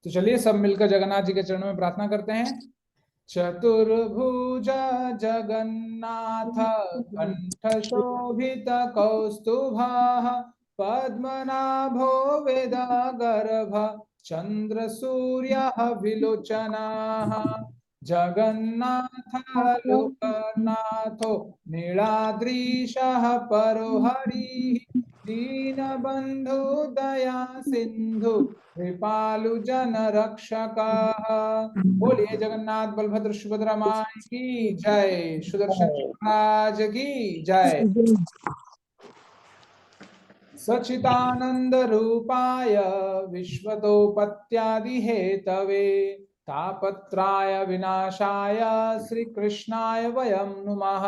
तो चलिए सब मिलकर जगन्नाथ जी के चरणों में प्रार्थना करते हैं। चतुर्भुजा जगन्नाथ कंठ शोभित कौस्तुभः पद्मनाभो वेदगर्भ चंद्र सूर्य विलोचनाः जगन्नाथ लोकनाथो नीलाद्रीशः परो हरिः दीनबन्धु दया सिंधु कृपालु जन रक्षक। बोलिए जगन्नाथ बलभद्र सुभद्रा माई की जय, सुदर्शन महाराज की जय। सच्चिदानंद रूपाय विश्वतोपत्यादि हेतवे तापत्राय विनाशाय श्री कृष्णाय वयं नुमः।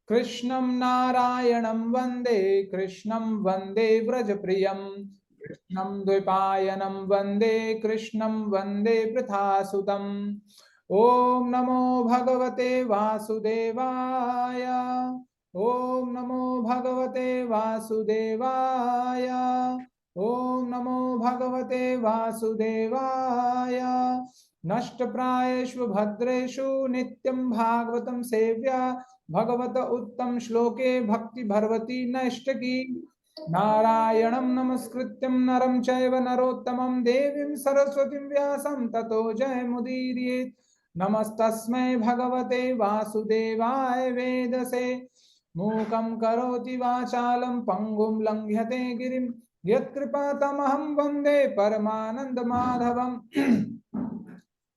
कृष्णं नारायणं वन्दे कृष्णं वन्दे व्रजप्रियं कृष्णं द्वैपायनं वन्दे कृष्णं वन्दे पृथासुतम्। ओम नमो भगवते वासुदेवाय। ओम नमो भगवते वासुदेवाय। ओम नमो भगवते वासुदेवाय। नष्टप्रायेषु भद्रेषु नित्यं भागवतं सेव्या भगवत उत्तम श्लोके भक्ति भरवती नष्टकी। नारायणं नमस्कृत्यं नरं चैव नरोत्तमं देवीं सरस्वतीं व्यासं ततो जयमुदीरयेत्। नमस्तस्मै भगवते वासुदेवाय वेदसे मूकं करोति वाचालं पंगुं लंघ्यते गिरिं यत्कृपातमहं वन्दे परमानन्दमाधवम्।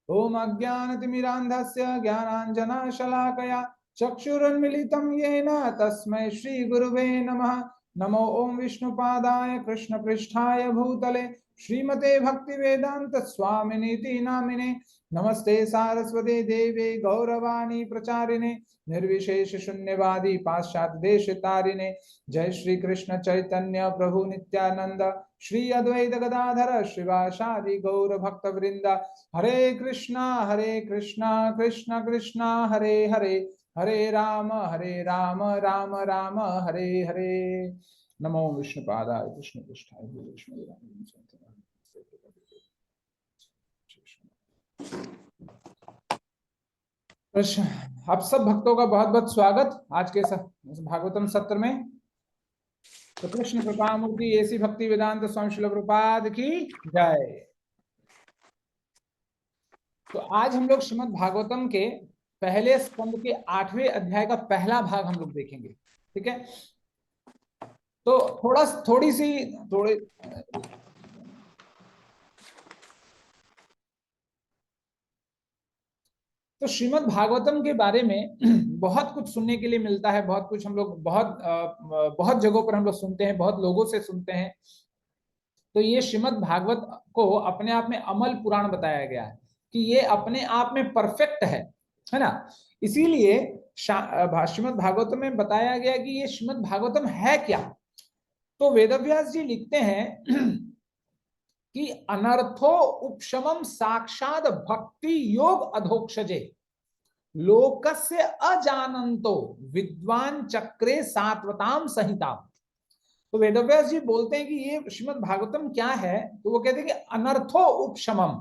ओम अज्ञानतिमिरान्धस्य ज्ञानाञ्जनशलाकया चक्षुरुन्मिलितं येन तस्मै श्रीगुरुवे नमः। नमो ओम विष्णुपादाय कृष्णपृष्ठाय भूतले श्रीमते भक्तिवेदांत स्वामिनीति नामिने। नमस्ते सारस्वते देवे गौरवाणी प्रचारिणे निर्विशेष शून्यवादी पाश्चात्य देश तारिणे। जय श्री कृष्ण चैतन्य प्रभु नित्यानंद श्री अद्वैत गदाधर श्रीवासादि गौर भक्त वृंदा। हरे कृष्णा कृष्ण कृष्णा हरे हरे हरे राम राम राम हरे हरे। नमो विष्णुपादाय कृष्ण पृष्ठाय भूतले आप सब भक्तों का बहुत बहुत स्वागत आज के भागवतम सत्र में। तो कृष्ण कृपा मूर्ति ऐसी भक्ति वेदांत स्वामी श्रील प्रभुपाद की जय। तो आज हम लोग श्रीमद् भागवतम के पहले स्कंद के 8वें अध्याय का पहला भाग हम लोग देखेंगे। ठीक है, तो तो श्रीमद् भागवतम के बारे में बहुत कुछ सुनने के लिए मिलता है। बहुत कुछ हम लोग बहुत जगहों पर हम लोग सुनते हैं, बहुत लोगों से सुनते हैं। तो ये श्रीमद् भागवत को अपने आप में अमल पुराण बताया गया है कि ये अपने आप में परफेक्ट है ना। इसीलिए श्रीमद् भागवतम में बताया गया कि ये श्रीमद् भागवतम है क्या। तो वेदव्यास जी लिखते हैं कि अनर्थो उपशमम साक्षात भक्ति योग अधोक्षजे लोकस्य अजानंतो विद्वान चक्रे सात्वताम संहिता। तो वेदव्यास जी बोलते हैं कि ये श्रीमद् भागवतम क्या है। तो वो कहते हैं कि अनर्थो उपशमम,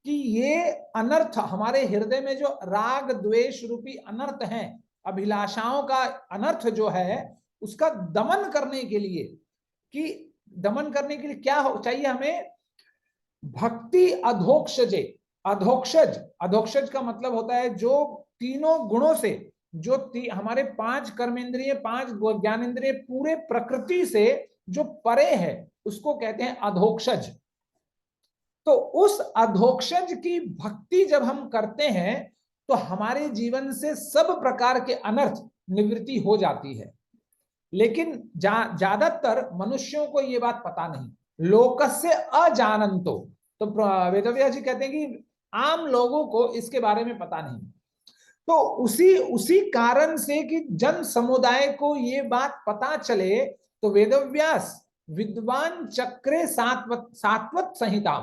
कि ये अनर्थ हमारे हृदय में जो राग द्वेष रूपी अनर्थ हैं, अभिलाषाओं का अनर्थ जो है उसका दमन करने के लिए, कि दमन करने के लिए क्या चाहिए हमें, भक्ति अधोक्षजे। अधोक्षज का मतलब होता है जो तीनों गुणों से, जो हमारे 5 कर्मेंद्रिय 5 ज्ञानेंद्रिय पूरे प्रकृति से जो परे है उसको कहते हैं अधोक्षज। तो उस अधोक्षज की भक्ति जब हम करते हैं तो हमारे जीवन से सब प्रकार के अनर्थ निवृत्ति हो जाती है। लेकिन ज्यादातर मनुष्यों को ये बात पता नहीं, लोकस्य अजानंतो। तो वेदव्यास जी कहते हैं कि आम लोगों को इसके बारे में पता नहीं। तो उसी कारण से कि जन समुदाय को ये बात पता चले तो वेदव्यास विद्वान चक्रे सात्वत संहिता।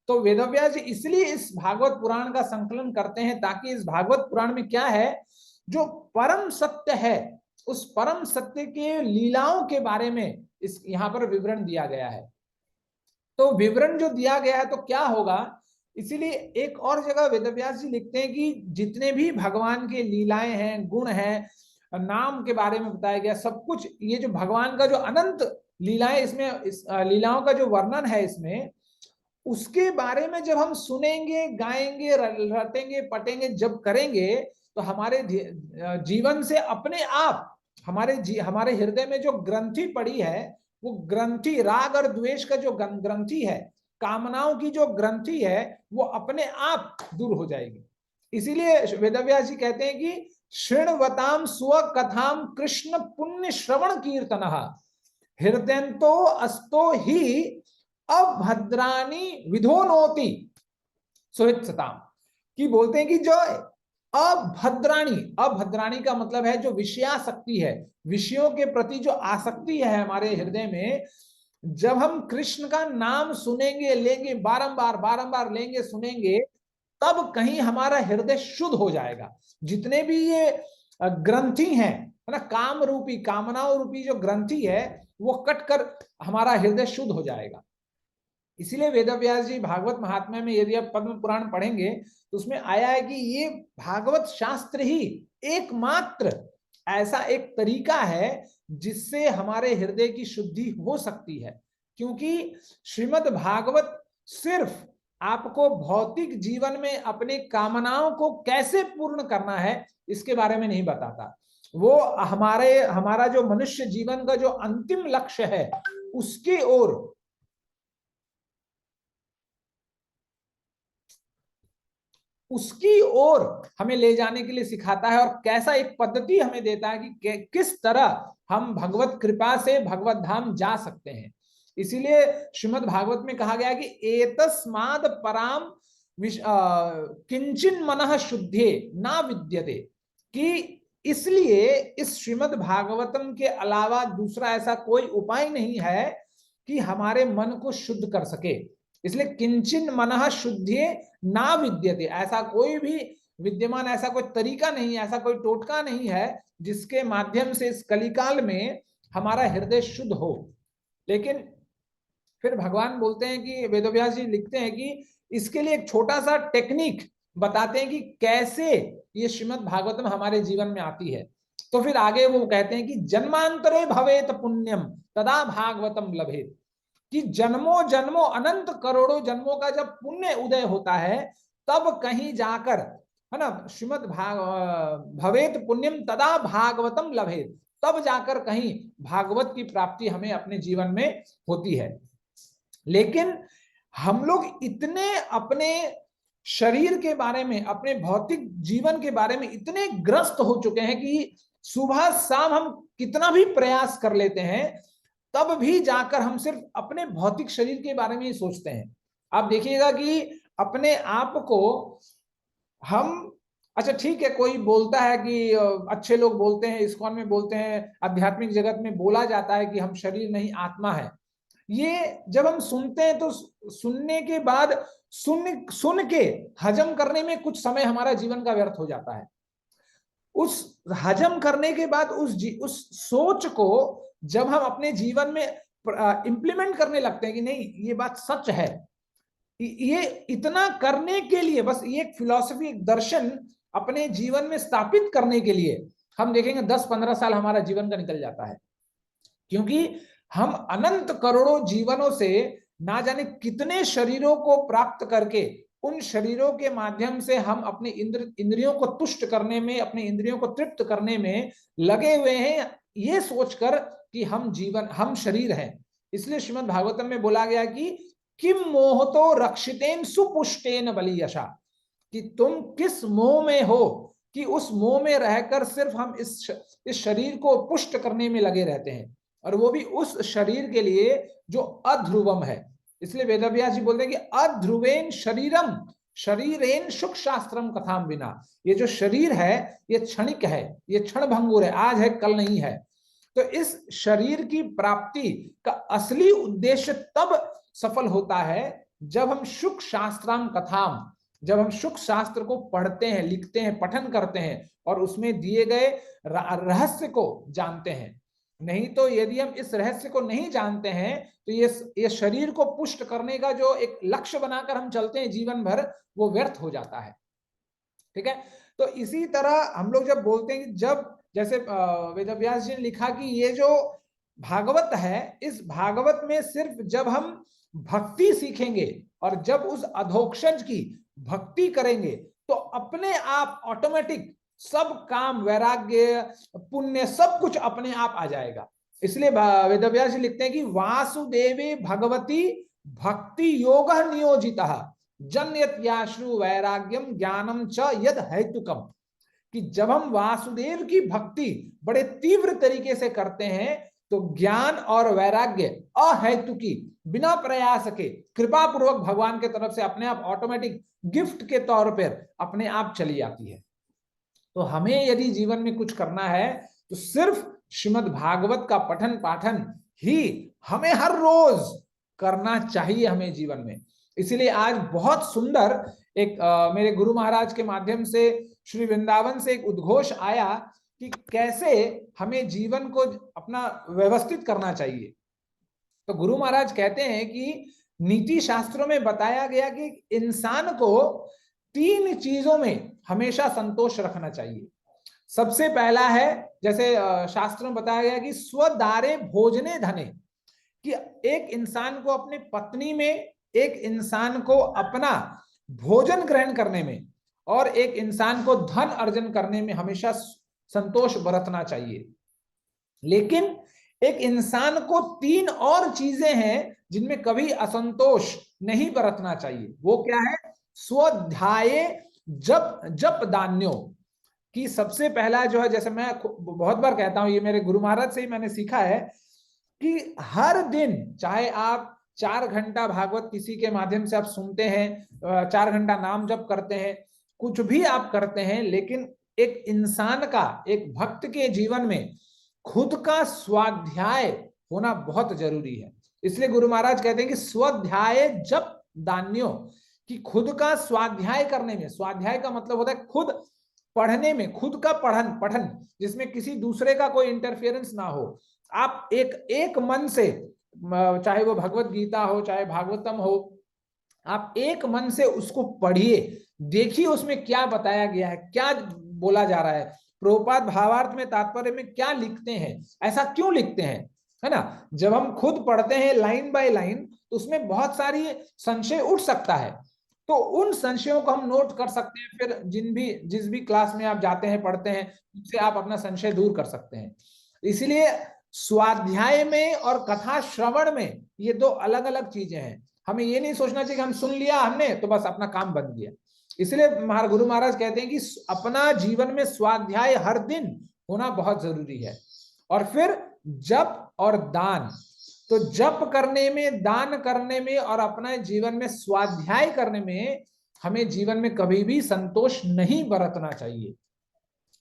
तो वेदव्यास जी इसलिए इस भागवत पुराण का संकलन करते हैं ताकि इस भागवत पुराण में क्या है, जो परम सत्य है उस परम सत्य के लीलाओं के बारे में इस यहां पर विवरण दिया गया है। तो विवरण जो दिया गया है तो क्या होगा, इसीलिए एक और जगह वेदव्यास जी लिखते हैं कि जितने भी भगवान के लीलाएं हैं, गुण हैं, नाम के बारे में बताया गया सब कुछ, ये जो भगवान का जो अनंत लीलाएं, इसमें इस लीलाओं का जो वर्णन है इसमें, उसके बारे में जब हम सुनेंगे, गाएंगे, रटेंगे, पटेंगे, जब करेंगे, तो हमारे जीवन से अपने आप हमारे हृदय में जो ग्रंथि पड़ी है, वो ग्रंथि, राग और द्वेष का जो ग्रंथि है, कामनाओं की जो ग्रंथि है, वो अपने आप दूर हो जाएगी। इसीलिए वेदव्यास जी कहते हैं कि शृण्वताम स्व कथाम कृष्ण पुण्य श्रवण कीर्तन हृदयंतो अस्तो ही अभद्राणी विधोनोति सुहित सताम, कि बोलते हैं कि जो अभद्राणी, अभद्राणी का मतलब है जो विषयासक्ति है, विषयों के प्रति जो आसक्ति है हमारे हृदय में, जब हम कृष्ण का नाम सुनेंगे, लेंगे, बारंबार बारंबार लेंगे, सुनेंगे, तब कहीं हमारा हृदय शुद्ध हो जाएगा। जितने भी ये ग्रंथि हैं, है ना, काम रूपी, कामनाओं रूपी जो ग्रंथि है, वो कट कर हमारा हृदय शुद्ध हो जाएगा। इसीलिए वेदव्यास जी भागवत महात्म्य में यदि आप पद्म पुराण पढ़ेंगे तो उसमें आया है कि ये भागवत शास्त्र ही एकमात्र ऐसा एक तरीका है जिससे हमारे हृदय की शुद्धि हो सकती है। क्योंकि श्रीमद् भागवत सिर्फ आपको भौतिक जीवन में अपनी कामनाओं को कैसे पूर्ण करना है इसके बारे में नहीं बताता, वो हमारा जो मनुष्य जीवन का जो अंतिम लक्ष्य है उसकी ओर हमें ले जाने के लिए सिखाता है, और कैसा एक पद्धति हमें देता है कि किस तरह हम भगवत कृपा से भगवत धाम जा सकते हैं। इसीलिए श्रीमद् भागवत में कहा गया कि एतस्माद् पराम किंचिन मनः शुद्धे ना विद्यते, कि इसलिए इस श्रीमद् भागवतम के अलावा दूसरा ऐसा कोई उपाय नहीं है कि हमारे मन को शुद्ध कर सके। इसलिए किंचिन मनः शुद्धे ना विद्यते, ऐसा कोई भी विद्यमान, ऐसा कोई तरीका नहीं, ऐसा कोई टोटका नहीं है जिसके माध्यम से इस कलिकाल में हमारा हृदय शुद्ध हो। लेकिन फिर भगवान बोलते हैं कि वेदव्यास जी लिखते हैं कि इसके लिए एक छोटा सा टेक्निक बताते हैं कि कैसे ये श्रीमद् भागवतम हमारे जीवन में आती है। तो फिर आगे वो कहते हैं कि जन्मांतरे भवेत पुण्यम तदा भागवतम लभेत, कि जन्मों जन्मों, अनंत करोड़ों जन्मों का जब पुण्य उदय होता है, तब कहीं जाकर, है ना, श्रीमद् भवेत पुण्यम तदा भागवतम लभेत, तब जाकर कहीं भागवत की प्राप्ति हमें अपने जीवन में होती है। लेकिन हम लोग इतने अपने शरीर के बारे में, अपने भौतिक जीवन के बारे में इतने ग्रस्त हो चुके हैं कि सुबह शाम हम कितना भी प्रयास कर लेते हैं, तब भी जाकर हम सिर्फ अपने भौतिक शरीर के बारे में ही सोचते हैं। आप देखिएगा कि अपने आप को हम, अच्छा ठीक है, कोई बोलता है कि अच्छे लोग बोलते हैं, इस्कॉन में बोलते हैं, आध्यात्मिक जगत में बोला जाता है कि हम शरीर नहीं आत्मा है। ये जब हम सुनते हैं तो सुनने के बाद सुन के हजम करने में कुछ समय हमारा जीवन का व्यर्थ हो जाता है। उस हजम करने के बाद उस सोच को जब हम अपने जीवन में इंप्लीमेंट करने लगते हैं कि नहीं ये बात सच है, ये इतना करने के लिए, बस ये एक फिलॉसफी, एक दर्शन अपने जीवन में स्थापित करने के लिए हम देखेंगे 10-15 साल हमारा जीवन का निकल जाता है। क्योंकि हम अनंत करोड़ों जीवनों से ना जाने कितने शरीरों को प्राप्त करके, उन शरीरों के माध्यम से हम अपने इंद्रियों को तुष्ट करने में, अपने इंद्रियों को तृप्त करने में लगे हुए हैं, ये सोचकर कि हम शरीर हैं। इसलिए श्रीमद् भागवतम में बोला गया कि किम मोहतो रक्षितेन सुपुष्टेन बलियशा, कि तुम किस मोह में हो कि उस मोह में रहकर सिर्फ हम इस शरीर को पुष्ट करने में लगे रहते हैं, और वो भी उस शरीर के लिए जो अध्रुवम है। इसलिए वेदव्यास जी बोलते हैं कि अध्रुवेन शरीरम शरीरेन सुख शास्त्रम कथाम बिना, ये जो शरीर है ये क्षणिक है, ये क्षण भंगुर है, आज है कल नहीं है। तो इस शरीर की प्राप्ति का असली उद्देश्य तब सफल होता है जब हम सुख शास्त्राम कथाम, जब हम सुख शास्त्र को पढ़ते हैं, लिखते हैं, पठन करते हैं और उसमें दिए गए रहस्य को जानते हैं। नहीं तो यदि हम इस रहस्य को नहीं जानते हैं तो ये शरीर को पुष्ट करने का जो एक लक्ष्य बनाकर हम चलते हैं जीवन भर, वो व्यर्थ हो जाता है। ठीक है, तो इसी तरह हम लोग जब बोलते हैं कि जब जैसे वेदव्यास जी ने लिखा कि ये जो भागवत है, इस भागवत में सिर्फ जब हम भक्ति सीखेंगे और जब उस अधोक्षज की भक्ति करेंगे तो अपने आप ऑटोमेटिक सब काम, वैराग्य, पुण्य, सब कुछ अपने आप आ जाएगा। इसलिए वेदव्यास जी लिखते हैं कि वासुदेवे भगवती भक्ति योग नियोजितः जन्यत याश्रु वैराग्यम ज्ञानम च यद हेतुकम, कि जब हम वासुदेव की भक्ति बड़े तीव्र तरीके से करते हैं तो ज्ञान और वैराग्य अहेतुकी, बिना प्रयास के, कृपा पूर्वक भगवान के तरफ से अपने आप ऑटोमेटिक गिफ्ट के तौर पर अपने आप चली आती है। तो हमें यदि जीवन में कुछ करना है तो सिर्फ श्रीमद् भागवत का पठन पाठन ही हमें हर रोज करना चाहिए हमें जीवन में। इसीलिए आज बहुत सुंदर एक मेरे गुरु महाराज के माध्यम से श्री वृंदावन से एक उद्घोष आया कि कैसे हमें जीवन को अपना व्यवस्थित करना चाहिए। तो गुरु महाराज कहते हैं कि नीति शास्त्रों में बताया गया कि इंसान को 3 चीजों में हमेशा संतोष रखना चाहिए। सबसे पहला है, जैसे शास्त्र में बताया गया कि स्वदारे भोजने धने, कि एक इंसान को अपने पत्नी में, एक इंसान को अपना भोजन ग्रहण करने में और एक इंसान को धन अर्जन करने में हमेशा संतोष बरतना चाहिए। लेकिन एक इंसान को 3 और चीजें हैं जिनमें कभी असंतोष नहीं बरतना चाहिए। वो क्या है? स्वाध्याय जप जप दान्यो, कि सबसे पहला जो है, जैसे मैं बहुत बार कहता हूं, ये मेरे गुरु महाराज से ही मैंने सीखा है कि हर दिन चाहे आप 4 घंटा भागवत किसी के माध्यम से आप सुनते हैं, 4 घंटा नाम जप करते हैं, कुछ भी आप करते हैं, लेकिन एक इंसान का, एक भक्त के जीवन में खुद का स्वाध्याय होना बहुत जरूरी है। इसलिए गुरु महाराज कहते हैं कि स्वाध्याय जप दान्यो, कि खुद का स्वाध्याय करने में, स्वाध्याय का मतलब होता है खुद पढ़ने में, खुद का पठन जिसमें किसी दूसरे का कोई इंटरफेरेंस ना हो। आप एक मन से, चाहे वो भगवत गीता हो, चाहे भागवतम हो, आप एक मन से उसको पढ़िए, देखिए उसमें क्या बताया गया है, क्या बोला जा रहा है, प्रभुपाद भावार्थ में, तात्पर्य में क्या लिखते हैं, ऐसा क्यों लिखते हैं, है ना। जब हम खुद पढ़ते हैं लाइन बाय लाइन तो उसमें बहुत सारी संशय उठ सकता है, तो उन संशयों को हम नोट कर सकते हैं। फिर जिस भी क्लास में आप जाते हैं, पढ़ते हैं, उससे आप अपना संशय दूर कर सकते हैं। इसलिए स्वाध्याय में और कथा श्रवण में ये 2 अलग अलग चीजें हैं। हमें ये नहीं सोचना चाहिए कि हम सुन लिया हमने तो बस अपना काम बन गया। इसलिए गुरु महाराज कहते हैं कि अपना जीवन में स्वाध्याय हर दिन होना बहुत जरूरी है। और फिर जप और दान, तो जप करने में, दान करने में और अपने जीवन में स्वाध्याय करने में हमें जीवन में कभी भी संतोष नहीं बरतना चाहिए।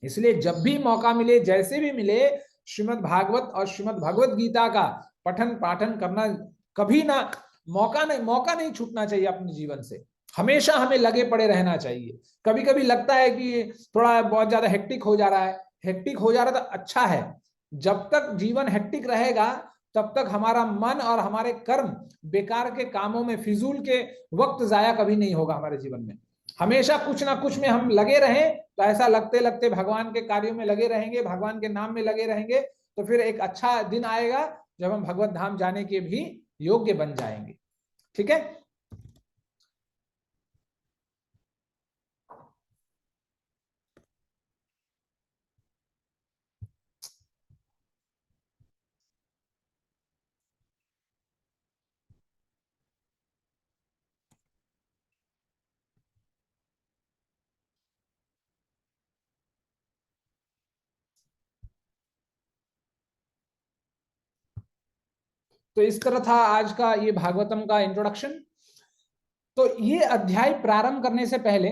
इसलिए जब भी मौका मिले, जैसे भी मिले, श्रीमद् भागवत और श्रीमद् भगवत गीता का पठन पाठन करना कभी ना, मौका नहीं छूटना चाहिए अपने जीवन से। हमेशा हमें लगे पड़े रहना चाहिए। कभी कभी लगता है कि थोड़ा बहुत ज्यादा हेक्टिक हो जा रहा है, हेक्टिक हो जा रहा तो अच्छा है। जब तक जीवन हेक्टिक रहेगा तब तक हमारा मन और हमारे कर्म बेकार के कामों में, फिजूल के वक्त जाया कभी नहीं होगा हमारे जीवन में। हमेशा कुछ ना कुछ में हम लगे रहें तो ऐसा लगते लगते भगवान के कार्यों में लगे रहेंगे, भगवान के नाम में लगे रहेंगे, तो फिर एक अच्छा दिन आएगा जब हम भगवत धाम जाने के भी योग्य बन जाएंगे। ठीक है। तो इस तरह था आज का ये भागवतम का इंट्रोडक्शन। तो ये अध्याय प्रारंभ करने से पहले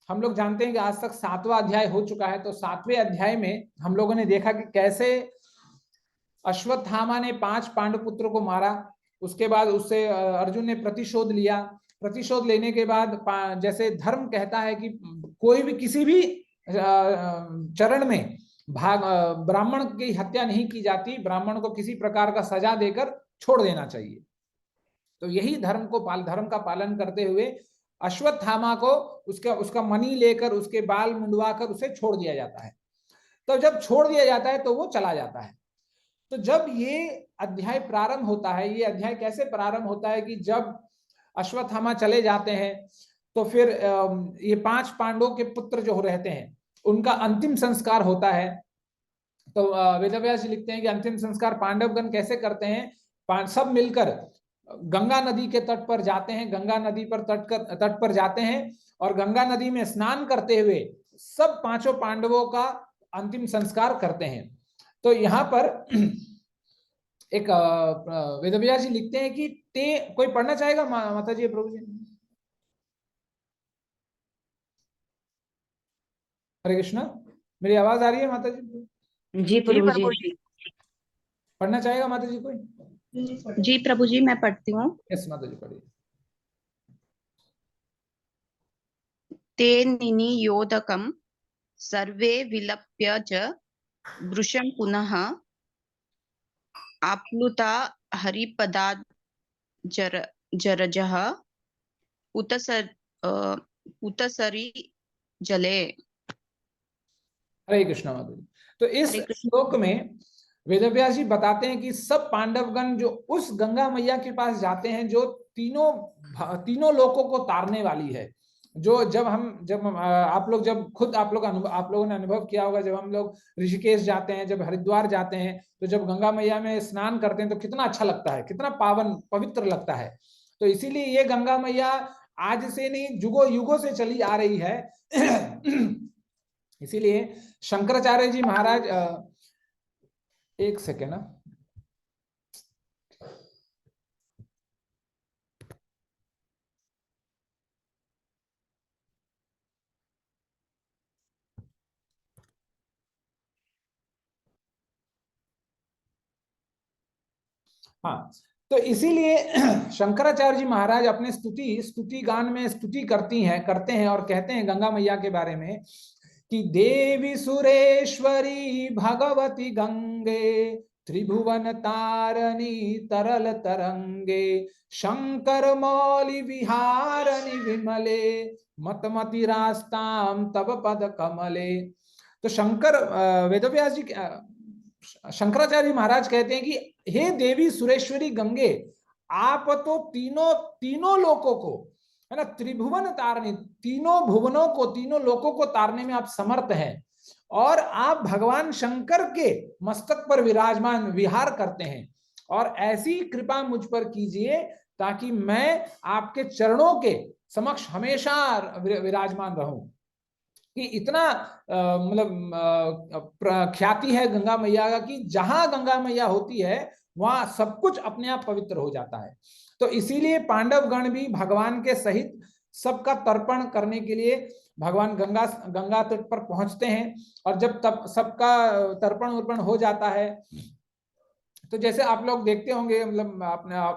हम लोग जानते हैं कि आज तक 7वां अध्याय हो चुका है। तो 7वें अध्याय में हम लोगों ने देखा कि कैसे अश्वत्थामा ने 5 पांडुपुत्रों को मारा, उसके बाद उससे अर्जुन ने प्रतिशोध लिया। प्रतिशोध लेने के बाद जैसे धर्म कहता है कि कोई भी किसी भी चरण में ब्राह्मण की हत्या नहीं की जाती, ब्राह्मण को किसी प्रकार का सजा देकर छोड़ देना चाहिए। तो यही धर्म का पालन करते हुए अश्वत्थामा को उसका मणि लेकर, उसके बाल मुंडवाकर उसे छोड़ दिया जाता है। तो जब छोड़ दिया जाता है तो वो चला जाता है। तो जब ये अध्याय प्रारंभ होता है, ये अध्याय कैसे प्रारंभ होता है कि जब अश्वत्थामा चले जाते हैं तो फिर ये 5 पांडवों के पुत्र जो रहते हैं उनका अंतिम संस्कार होता है। तो वेदव्यास जी लिखते हैं कि अंतिम संस्कार पांडवगण कैसे करते हैं, सब मिलकर गंगा नदी के तट पर जाते हैं, गंगा नदी पर तट पर जाते हैं और गंगा नदी में स्नान करते हुए सब 5 पांडवों का अंतिम संस्कार करते हैं। तो यहाँ पर एक वेदव्यास जी लिखते हैं कि कोई पढ़ना चाहेगा माता जी, प्रभु जी? हरे कृष्णा, मेरी आवाज आ रही है माता जी? जी प्रभु जी। पढ़ना चाहेगा माता जी कोई? जी प्रभु जी, मैं पढ़ती हूँ। यस माता जी, पढ़िए। ते निनियोदकं सर्वे विलप्य च वृषं पुनः आप्लुता हरिपदाजरजः पुतसरी जले। हरे कृष्णा माता जी। तो इस श्लोक में वेदव्यास जी बताते हैं कि सब पांडवगण जो उस गंगा मैया के पास जाते हैं जो तीनों लोकों को तारने वाली है। जो जब आप लोगों ने अनुभव किया होगा, जब हम लोग ऋषिकेश जाते हैं, जब हरिद्वार जाते हैं, तो जब गंगा मैया में स्नान करते हैं तो कितना अच्छा लगता है, कितना पावन पवित्र लगता है। तो इसीलिए ये गंगा मैया आज से नहीं, युगों युगों से चली आ रही है। इसीलिए शंकराचार्य जी महाराज, एक सेकेंड ना, हाँ। तो इसीलिए शंकराचार्य जी महाराज अपने स्तुति गान में स्तुति करते हैं और कहते हैं गंगा मैया के बारे में कि देवी सुरेश्वरी भगवती गंगे, त्रिभुवन तारणी तरल तरंगे, शंकर मौलि विहारणी विमले, मतमति रास्ताम तब पद कमले। तो वेदव्यास जी, शंकराचार्य महाराज कहते हैं कि हे देवी सुरेश्वरी गंगे, आप तो तीनों लोकों को, है ना, त्रिभुवन तारणी, तीनों भुवनों को, तीनों लोकों को तारने में आप समर्थ हैं और आप भगवान शंकर के मस्तक पर विराजमान विहार करते हैं। और ऐसी कृपा मुझ पर कीजिए ताकि मैं आपके चरणों के समक्ष हमेशा विराजमान रहूं। कि इतना मतलब ख्याति है गंगा मैया का कि जहां गंगा मैया होती है वहां सब कुछ अपने आप पवित्र हो जाता है। तो इसीलिए पांडवगण भी भगवान के सहित सबका तर्पण करने के लिए भगवान गंगा तट पर पहुंचते हैं। और जब तब सबका तर्पण वर्पण हो जाता है तो जैसे आप लोग देखते होंगे, मतलब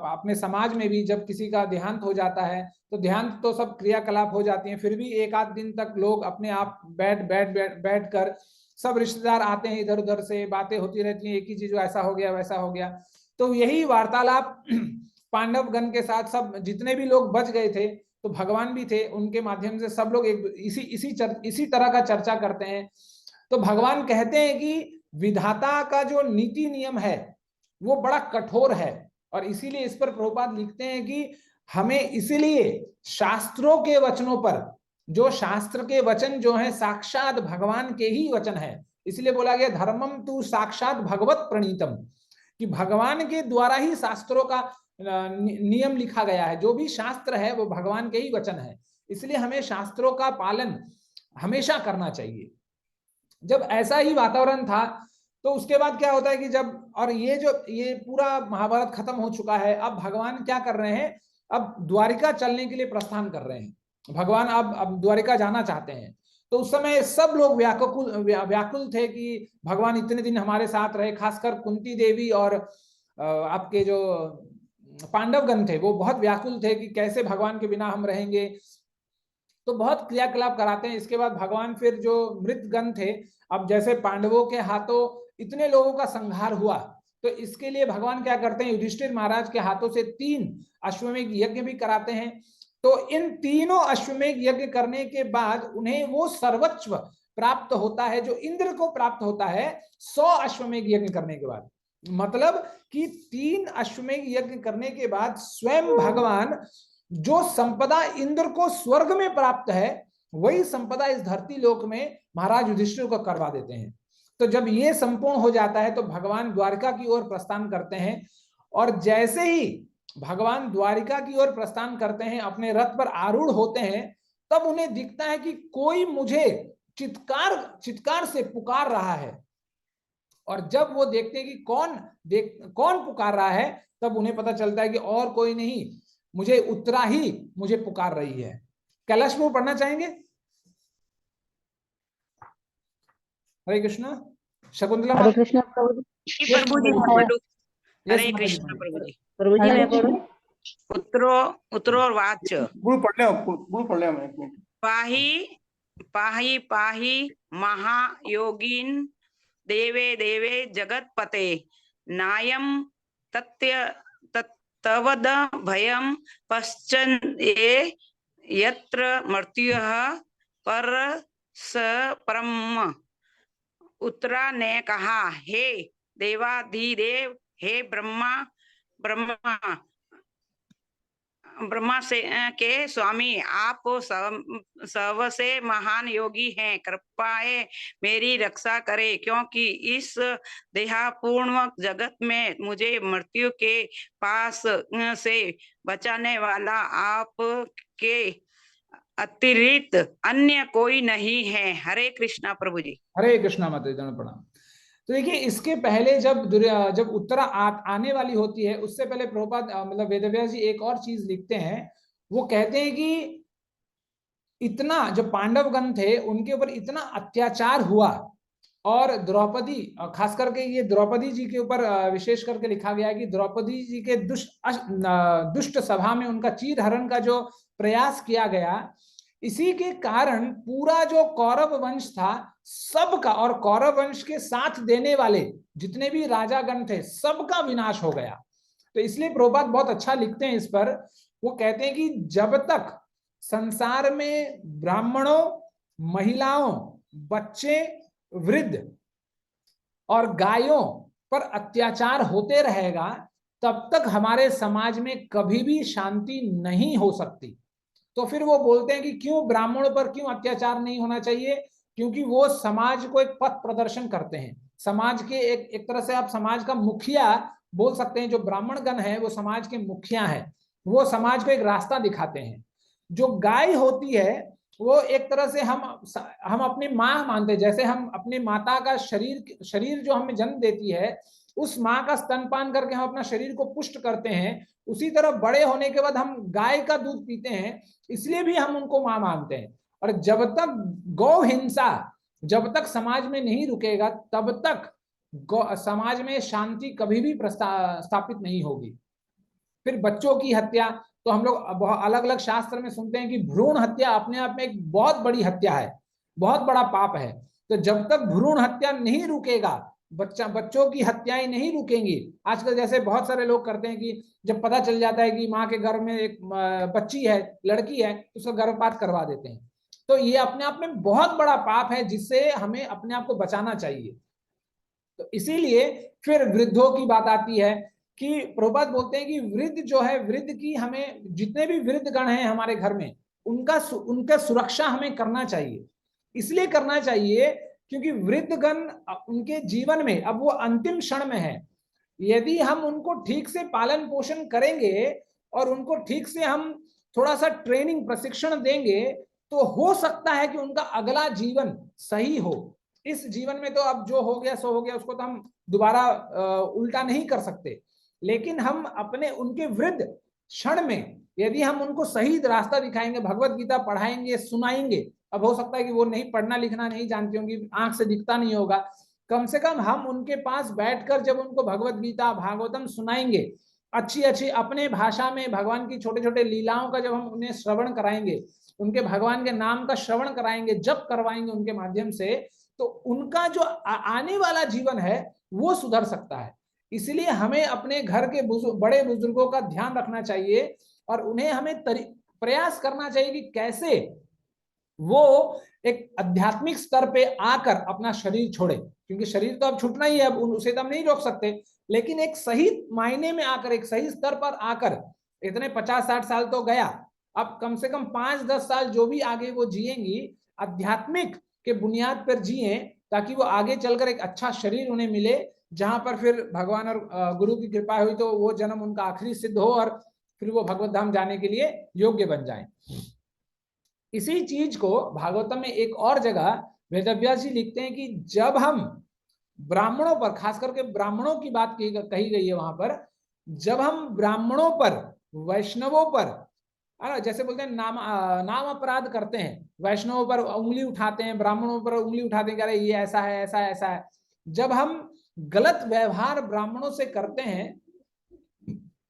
अपने समाज में भी जब किसी का देहांत हो जाता है तो देहांत तो सब क्रियाकलाप हो जाती हैं, फिर भी एक आध दिन तक लोग अपने आप बैठ कर सब रिश्तेदार आते हैं, इधर उधर से बातें होती रहती हैं, एक ही चीज, ऐसा हो गया वैसा हो गया। तो यही वार्तालाप पांडवगण के साथ सब जितने भी लोग बच गए थे, तो भगवान भी थे, उनके माध्यम से सब लोग इसी तरह का चर्चा करते हैं। तो भगवान कहते हैं कि विधाता का जो नीति नियम है वो बड़ा कठोर है, और इसीलिए इस पर प्रभुपाद लिखते हैं कि हमें इसीलिए शास्त्रों के वचनों पर, जो शास्त्र के वचन जो है साक्षात भगवान के ही वचन है, इसलिए बोला गया धर्मम तू साक्षात भगवत प्रणीतम, कि भगवान के द्वारा ही शास्त्रों का नियम लिखा गया है। जो भी शास्त्र है वो भगवान के ही वचन है, इसलिए हमें शास्त्रों का पालन हमेशा करना चाहिए। जब ऐसा ही वातावरण था तो उसके बाद क्या होता है कि जब, और ये पूरा महाभारत खत्म हो चुका है, अब भगवान क्या कर रहे हैं, अब द्वारिका चलने के लिए प्रस्थान कर रहे हैं। भगवान अब द्वारिका जाना चाहते हैं। तो उस समय सब लोग व्याकुल थे कि भगवान इतने दिन हमारे साथ रहे, खासकर कुंती देवी और आपके जो पांडवगण थे वो बहुत व्याकुल थे कि कैसे भगवान के बिना हम रहेंगे। तो बहुत क्रियाकलाप कराते हैं। इसके बाद भगवान फिर जो मृतगण थे, अब जैसे पांडवों के हाथों इतने लोगों का संहार हुआ, तो इसके लिए भगवान क्या करते हैं, युधिष्ठिर महाराज के हाथों से 3 अश्वमेध यज्ञ भी कराते हैं। तो इन तीनों अश्वमेध यज्ञ करने के बाद उन्हें वो सर्वोच्च प्राप्त होता है जो इंद्र को प्राप्त होता है 100 अश्वमेध यज्ञ करने के बाद। मतलब कि 3 अश्वमेध यज्ञ करने के बाद स्वयं भगवान जो संपदा इंद्र को स्वर्ग में प्राप्त है, वही संपदा इस धरती लोक में महाराज युधिष्ठिर को करवा देते हैं। तो जब ये संपूर्ण हो जाता है तो भगवान द्वारिका की ओर प्रस्थान करते हैं, और जैसे ही भगवान द्वारिका की ओर प्रस्थान करते हैं, अपने रथ पर आरूढ़ होते हैं, तब उन्हें दिखता है कि कोई मुझे चित्कार से पुकार रहा है। और जब वो देखते हैं कि कौन पुकार रहा है, तब उन्हें पता चलता है कि और कोई नहीं, मुझे उत्तरा ही मुझे पुकार रही है। कैलाश में पढ़ना चाहेंगे? हरे कृष्णा। शकुंतला हरे कृष्ण प्रभु जी। प्रभु जी मैं पढ़ूं? हरे कृष्ण प्रभु जी। प्रभु जी मैं पढ़ूं? उत्तरोवाच गुरु पढ़ लिया मैं। पाहि पाहि पाहि महायोगिन देवे देवे जगतपते नायं तवद भयं पश्चन्ये यत्र मृत्युः परम। उत्तरा ने कहा, हे देवाधिदेव, हे ब्रह्मा से के स्वामी, आप सबसे महान योगी हैं, कृपया मेरी रक्षा करें, क्योंकि इस देहापूर्ण जगत में मुझे मृत्यु के पास से बचाने वाला आप के अतिरिक्त अन्य कोई नहीं है। हरे कृष्णा प्रभु जी। हरे कृष्णा माता जी प्रणाम। तो देखिए, इसके पहले जब उत्तरा आने वाली होती है, उससे पहले प्रभुपाद मतलब वेदव्यास जी एक और चीज लिखते हैं। वो कहते हैं कि इतना जो पांडवगण थे उनके ऊपर इतना अत्याचार हुआ, और द्रौपदी, खास करके ये द्रौपदी जी के ऊपर विशेष करके लिखा गया है कि द्रौपदी जी के दुष्ट सभा में उनका चीरहरण का जो प्रयास किया गया, इसी के कारण पूरा जो कौरव वंश था सबका, और कौरव वंश के साथ देने वाले जितने भी राजागण थे सबका विनाश हो गया। तो इसलिए प्रभुपाद बहुत अच्छा लिखते हैं इस पर। वो कहते हैं कि जब तक संसार में ब्राह्मणों, महिलाओं, बच्चे, वृद्ध और गायों पर अत्याचार होते रहेगा, तब तक हमारे समाज में कभी भी शांति नहीं हो सकती। तो फिर वो बोलते हैं कि क्यों ब्राह्मणों पर क्यों अत्याचार नहीं होना चाहिए, क्योंकि वो समाज को एक पथ प्रदर्शन करते हैं। समाज के एक तरह से आप समाज का मुखिया बोल सकते हैं। जो ब्राह्मण गण है वो समाज के मुखिया हैं, वो समाज को एक रास्ता दिखाते हैं। जो गाय होती है वो एक तरह से हम अपनी माँ मानते हैं। जैसे हम अपनी माता का शरीर जो हमें जन्म देती है, उस माँ का स्तनपान करके हम अपना शरीर को पुष्ट करते हैं, उसी तरह बड़े होने के बाद हम गाय का दूध पीते हैं, इसलिए भी हम उनको माँ मानते हैं। और जब तक गौ हिंसा जब तक समाज में नहीं रुकेगा, तब तक समाज में शांति कभी भी स्थापित नहीं होगी। फिर बच्चों की हत्या, तो हम लोग अलग अलग शास्त्र में सुनते हैं कि भ्रूण हत्या अपने आप में एक बहुत बड़ी हत्या है, बहुत बड़ा पाप है। तो जब तक भ्रूण हत्या नहीं रुकेगा, बच्चों की हत्याएं नहीं रुकेंगी। आजकल जैसे बहुत सारे लोग करते हैं कि जब पता चल जाता है कि माँ के गर्भ में एक बच्ची है, लड़की है, तो उसका गर्भपात करवा देते हैं। तो ये अपने आप में बहुत बड़ा पाप है, जिससे हमें अपने आप को बचाना चाहिए। तो इसीलिए फिर वृद्धों की बात आती है कि प्रभुपाद बोलते हैं कि वृद्ध जो है, वृद्ध की हमें, जितने भी वृद्ध गण हैं हमारे घर में, उनका सुरक्षा हमें करना चाहिए। इसलिए करना चाहिए क्योंकि वृद्ध गण उनके जीवन में अब वो अंतिम क्षण में है। यदि हम उनको ठीक से पालन पोषण करेंगे और उनको ठीक से हम थोड़ा सा ट्रेनिंग, प्रशिक्षण देंगे, तो हो सकता है कि उनका अगला जीवन सही हो। इस जीवन में तो अब जो हो गया सो हो गया, उसको तो हम दोबारा उल्टा नहीं कर सकते। लेकिन हम अपने उनके वृद्ध क्षण में यदि हम उनको सही रास्ता दिखाएंगे, भगवत गीता पढ़ाएंगे, सुनाएंगे, अब हो सकता है कि वो नहीं पढ़ना लिखना नहीं जानती होंगी, आंख से दिखता नहीं होगा, कम से कम हम उनके पास बैठकर जब उनको भगवत गीता, भागवतम सुनाएंगे, अच्छी अच्छी अपने भाषा में भगवान की छोटे छोटे लीलाओं का जब हम उन्हें श्रवण कराएंगे, उनके भगवान के नाम का श्रवण कराएंगे, जप करवाएंगे उनके माध्यम से, तो उनका जो आने वाला जीवन है वो सुधर सकता है। इसलिए हमें अपने घर के बड़े बुजुर्गों का ध्यान रखना चाहिए और उन्हें हमें प्रयास करना चाहिए कि कैसे वो एक आध्यात्मिक स्तर पे आकर अपना शरीर छोड़े, क्योंकि शरीर तो अब छूटना ही है, अब उसे तो हम नहीं रोक सकते, लेकिन एक सही मायने में आकर, एक सही स्तर पर आकर, इतने 50-60 साल तो गया, अब कम से कम 5-10 साल जो भी आगे वो जिएंगी आध्यात्मिक के बुनियाद पर जिए, ताकि वो आगे चलकर एक अच्छा शरीर उन्हें मिले, जहां पर फिर भगवान और गुरु की कृपा हुई तो वो जन्म उनका आखिरी सिद्ध हो और फिर वो भगवत धाम जाने के लिए योग्य बन जाए। इसी चीज को भागवतम में एक और जगह वेदव्यास जी लिखते हैं कि जब हम ब्राह्मणों पर, खास करके ब्राह्मणों की बात कही गई है वहां पर, जब हम ब्राह्मणों पर, वैष्णवों पर, जैसे बोलते हैं नाम अपराध करते हैं, वैष्णवों पर उंगली उठाते हैं, ब्राह्मणों पर उंगली उठाते हैं कि अरे ये ऐसा है, ऐसा ऐसा है, जब हम गलत व्यवहार ब्राह्मणों से करते हैं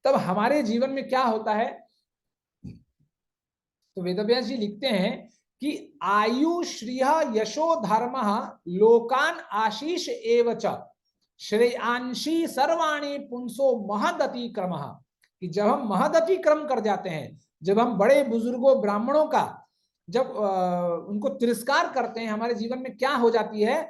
तब हमारे जीवन में क्या होता है। तो वेदव्यास जी लिखते हैं कि आयु श्रिय यशो धर्म लोकान आशीष एवच श्रेयांशी सर्वाणी पुंसो महदतिक्रम, कि जब हम महदतिक्रम कर जाते हैं, जब हम बड़े बुजुर्गों ब्राह्मणों का जब उनको तिरस्कार करते हैं, हमारे जीवन में क्या हो जाती है,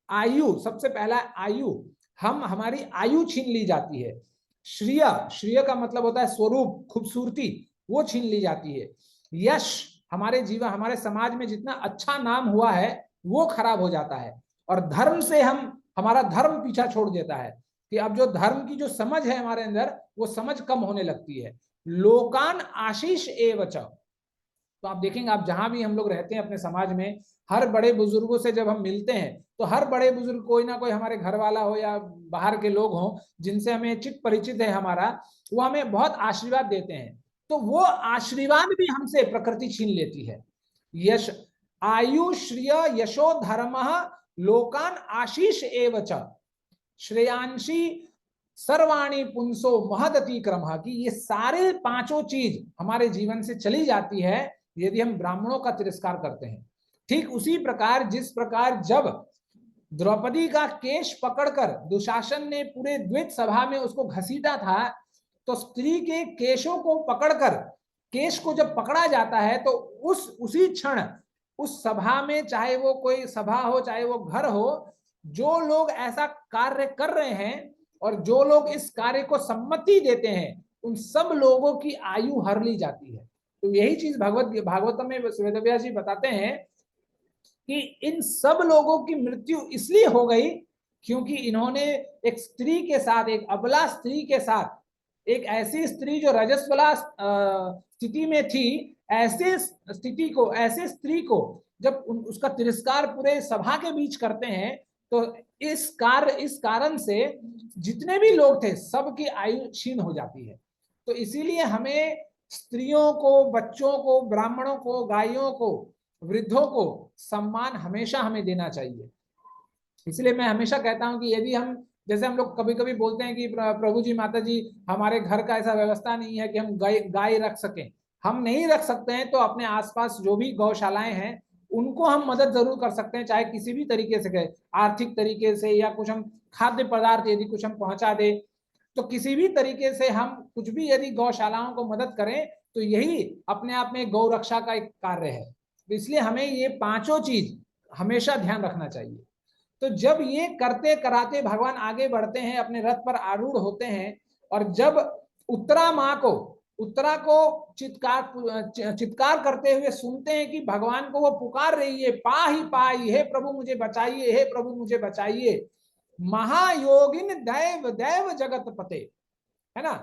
आयु, सबसे पहला आयु, हमारी आयु छीन ली जाती है। श्रिय, श्रिय का मतलब होता है स्वरूप, खूबसूरती, वो छीन ली जाती है। यश, हमारे जीवन, हमारे समाज में जितना अच्छा नाम हुआ है वो खराब हो जाता है। और धर्म से हमारा धर्म पीछा छोड़ देता है कि अब जो धर्म की जो समझ है हमारे अंदर, वो समझ कम होने लगती है। लोकान आशीष एवच, तो आप देखेंगे, आप जहां भी हम लोग रहते हैं अपने समाज में, हर बड़े बुजुर्गों से जब हम मिलते हैं तो हर बड़े बुजुर्ग कोई ना कोई हमारे घर वाला हो या बाहर के लोग हों जिनसे हमें चित परिचित है हमारा, वो हमें बहुत आशीर्वाद देते हैं। तो वो आशीर्वाद भी हमसे प्रकृति छीन लेती है। यश, आयु श्रिय यशो धर्म लोकान आशीष एवच श्रेयांशी सर्वाणी पुंसो महदतिक्रम, कि ये सारे पांचों चीज हमारे जीवन से चली जाती है यदि हम ब्राह्मणों का तिरस्कार करते हैं। ठीक उसी प्रकार, जिस प्रकार जब द्रौपदी का केश पकड़कर दुशासन ने पूरे द्वैत सभा में उसको घसीटा था, तो स्त्री के केशों को पकड़कर, केश को जब पकड़ा जाता है तो उसी क्षण उस सभा में, चाहे वो कोई सभा हो चाहे वो घर हो, जो लोग ऐसा कार्य कर रहे हैं और जो लोग इस कार्य को सम्मति देते हैं, उन सब लोगों की आयु हर ली जाती है। तो यही चीज भागवतम में वेदव्यास जी बताते हैं कि इन सब लोगों की मृत्यु इसलिए हो गई क्योंकि इन्होंने एक स्त्री के साथ, एक अबला स्त्री के साथ, एक ऐसी स्त्री जो रजस्वला स्थिति में थी, ऐसे स्थिति को, ऐसे स्त्री को जब उसका तिरस्कार पूरे सभा के बीच करते हैं, तो इस कारण से जितने भी लोग थे सबकी आयु क्षीण हो जाती है। तो इसीलिए हमें स्त्रियों को, बच्चों को, ब्राह्मणों को, गायों को, वृद्धों को सम्मान हमेशा हमें देना चाहिए। इसलिए मैं हमेशा कहता हूं कि यदि हम, जैसे हम लोग कभी कभी बोलते हैं कि प्रभु जी, माता जी, हमारे घर का ऐसा व्यवस्था नहीं है कि हम गाय रख सकें, हम नहीं रख सकते हैं तो अपने आसपास जो भी गौशालाएं हैं उनको हम मदद जरूर कर सकते हैं, चाहे किसी भी तरीके से, आर्थिक तरीके से, या कुछ हम खाद्य पदार्थ यदि कुछ हम पहुंचा दे, तो किसी भी तरीके से हम कुछ भी यदि गौशालाओं को मदद करें तो यही अपने आप में गौ रक्षा का एक कार्य है। तो इसलिए हमें ये पांचों चीज हमेशा ध्यान रखना चाहिए। तो जब ये करते कराते भगवान आगे बढ़ते हैं, अपने रथ पर आरूढ़ होते हैं, और जब उत्तरा को चित्कार करते हुए सुनते हैं कि भगवान को वो पुकार रही है, पाहि पाहि, हे प्रभु मुझे बचाइए, हे प्रभु मुझे बचाइए, महायोगिन दैव दैव जगत पते, है ना।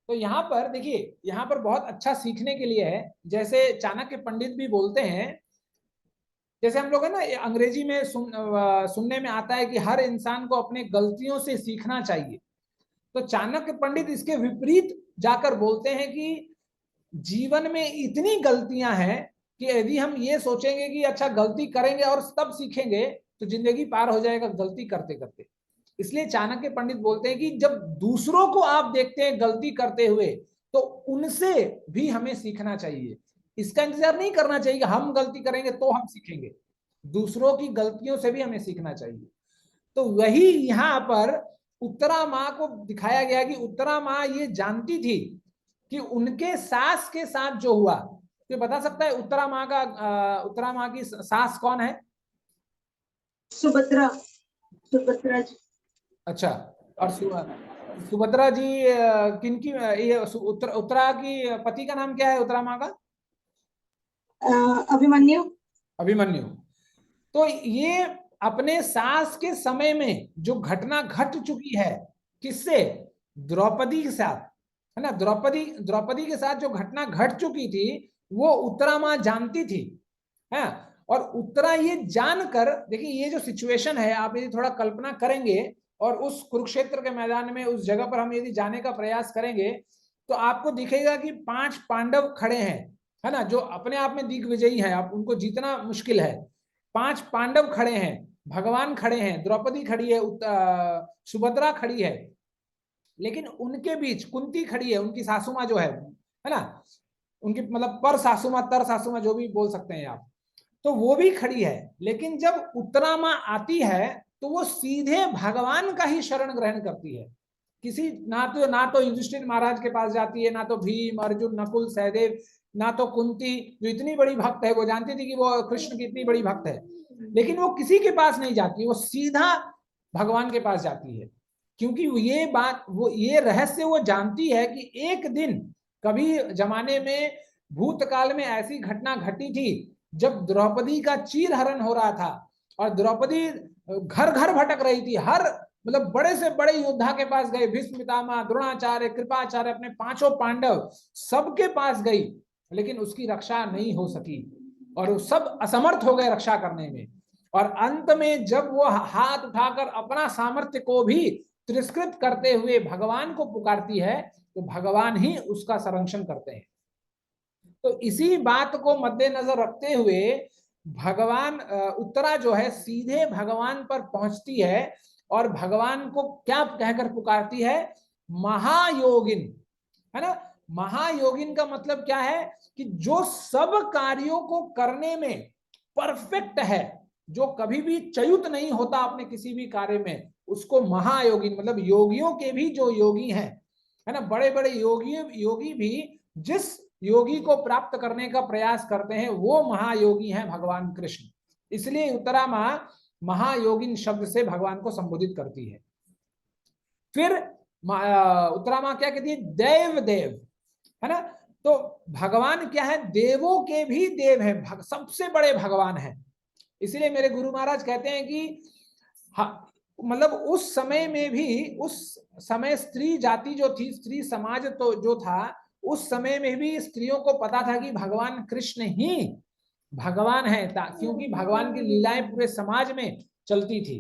तो यहाँ पर देखिए, यहाँ पर बहुत अच्छा सीखने के लिए है। जैसे चाणक्य पंडित भी बोलते हैं, जैसे हम लोग है ना, अंग्रेजी में सुनने में आता है कि हर इंसान को अपने गलतियों से सीखना चाहिए। तो चाणक्य पंडित इसके विपरीत जाकर बोलते हैं कि जीवन में इतनी गलतियां हैं कि यदि हम ये सोचेंगे कि अच्छा गलती करेंगे और तब सीखेंगे, तो जिंदगी पार हो जाएगा गलती करते करते। इसलिए चाणक्य पंडित बोलते हैं कि जब दूसरों को आप देखते हैं गलती करते हुए तो उनसे भी हमें सीखना चाहिए। इसका इंतजार नहीं करना चाहिए कि हम गलती करेंगे तो हम सीखेंगे, दूसरों की गलतियों से भी हमें सीखना चाहिए। तो वही यहाँ पर उत्तरा माँ को दिखाया गया कि उत्तरा माँ ये जानती थी कि उनके सास के साथ जो हुआ, तो बता सकता है उत्तरा माँ की सास कौन है? सुभद्रा, सुभद्रा जी। अच्छा, और सुभद्रा जी किनकी, ये उत्तरा की पति का नाम क्या है उत्तरा माँ का? अभिमन्यु। अभिमन्यु। तो ये अपने सास के समय में जो घटना घट चुकी है, किससे? द्रौपदी के साथ, है ना। द्रौपदी के साथ जो घटना घट चुकी थी वो उत्तरा माँ जानती थी, है। और उत्तरा ये जानकर, देखिए ये जो सिचुएशन है, आप यदि थोड़ा कल्पना करेंगे और उस कुरुक्षेत्र के मैदान में उस जगह पर हम यदि जाने का प्रयास करेंगे तो आपको दिखेगा कि 5 पांडव खड़े हैं, है ना, जो अपने आप में दिग्विजयी हैं, आप उनको जीतना मुश्किल है। 5 पांडव खड़े हैं, भगवान खड़े हैं, द्रौपदी खड़ी है, सुभद्रा खड़ी है, लेकिन उनके बीच कुंती खड़ी है, उनकी सासू माँ जो है ना, उनकी मतलब पर सासू माँ, तर सासू माँ, जो भी बोल सकते हैं आप, तो वो भी खड़ी है। लेकिन जब उत्तरा माँ आती है तो वो सीधे भगवान का ही शरण ग्रहण करती है। किसी ना तो युधिष्ठिर महाराज के पास जाती है, ना तो भीम, अर्जुन, नकुल, सहदेव, ना तो कुंती जो इतनी बड़ी भक्त है, वो जानती थी कि वो कृष्ण की इतनी बड़ी भक्त है, लेकिन वो किसी के पास नहीं जाती, वो सीधा भगवान के पास जाती है। क्योंकि ये बात, वो ये रहस्य वो जानती है कि एक दिन कभी जमाने में, भूतकाल में ऐसी घटना घटी थी जब द्रौपदी का चीरहरण हो रहा था और द्रौपदी घर घर भटक रही थी, हर मतलब बड़े से बड़े योद्धा के पास गए, भीष्म पितामह, द्रोणाचार्य, कृपाचार्य, अपने 5 पांडव सबके पास गई, लेकिन उसकी रक्षा नहीं हो सकी और वो सब असमर्थ हो गए रक्षा करने में। और अंत में जब वो हाथ उठाकर अपना सामर्थ्य को भी तिरस्कृत करते हुए भगवान को पुकारती है तो भगवान ही उसका संरक्षण करते हैं। तो इसी बात को मद्देनजर रखते हुए भगवान उत्तरा जो है सीधे भगवान पर पहुंचती है और भगवान को क्या कहकर पुकारती है? महायोगिन, है ना। महायोगिन का मतलब क्या है कि जो सब कार्यों को करने में परफेक्ट है, जो कभी भी च्युत नहीं होता अपने किसी भी कार्य में, उसको महायोगिन, मतलब योगियों के भी जो योगी हैं, है ना, बड़े बड़े योगी भी जिस योगी को प्राप्त करने का प्रयास करते हैं वो महायोगी हैं भगवान कृष्ण। इसलिए उत्तरा माँ महायोगिन शब्द से भगवान को संबोधित करती है। फिर उत्तरा माँ क्या कहती है? देव देव, है ना। तो भगवान क्या है? देवों के भी देव है, सबसे बड़े भगवान है। इसलिए मेरे गुरु महाराज कहते हैं कि मतलब उस समय में भी, उस समय स्त्री जाति जो थी, स्त्री समाज तो जो था, उस समय में भी स्त्रियों को पता था कि भगवान कृष्ण ही भगवान है, क्योंकि भगवान की लीलाएं पूरे समाज में चलती थी।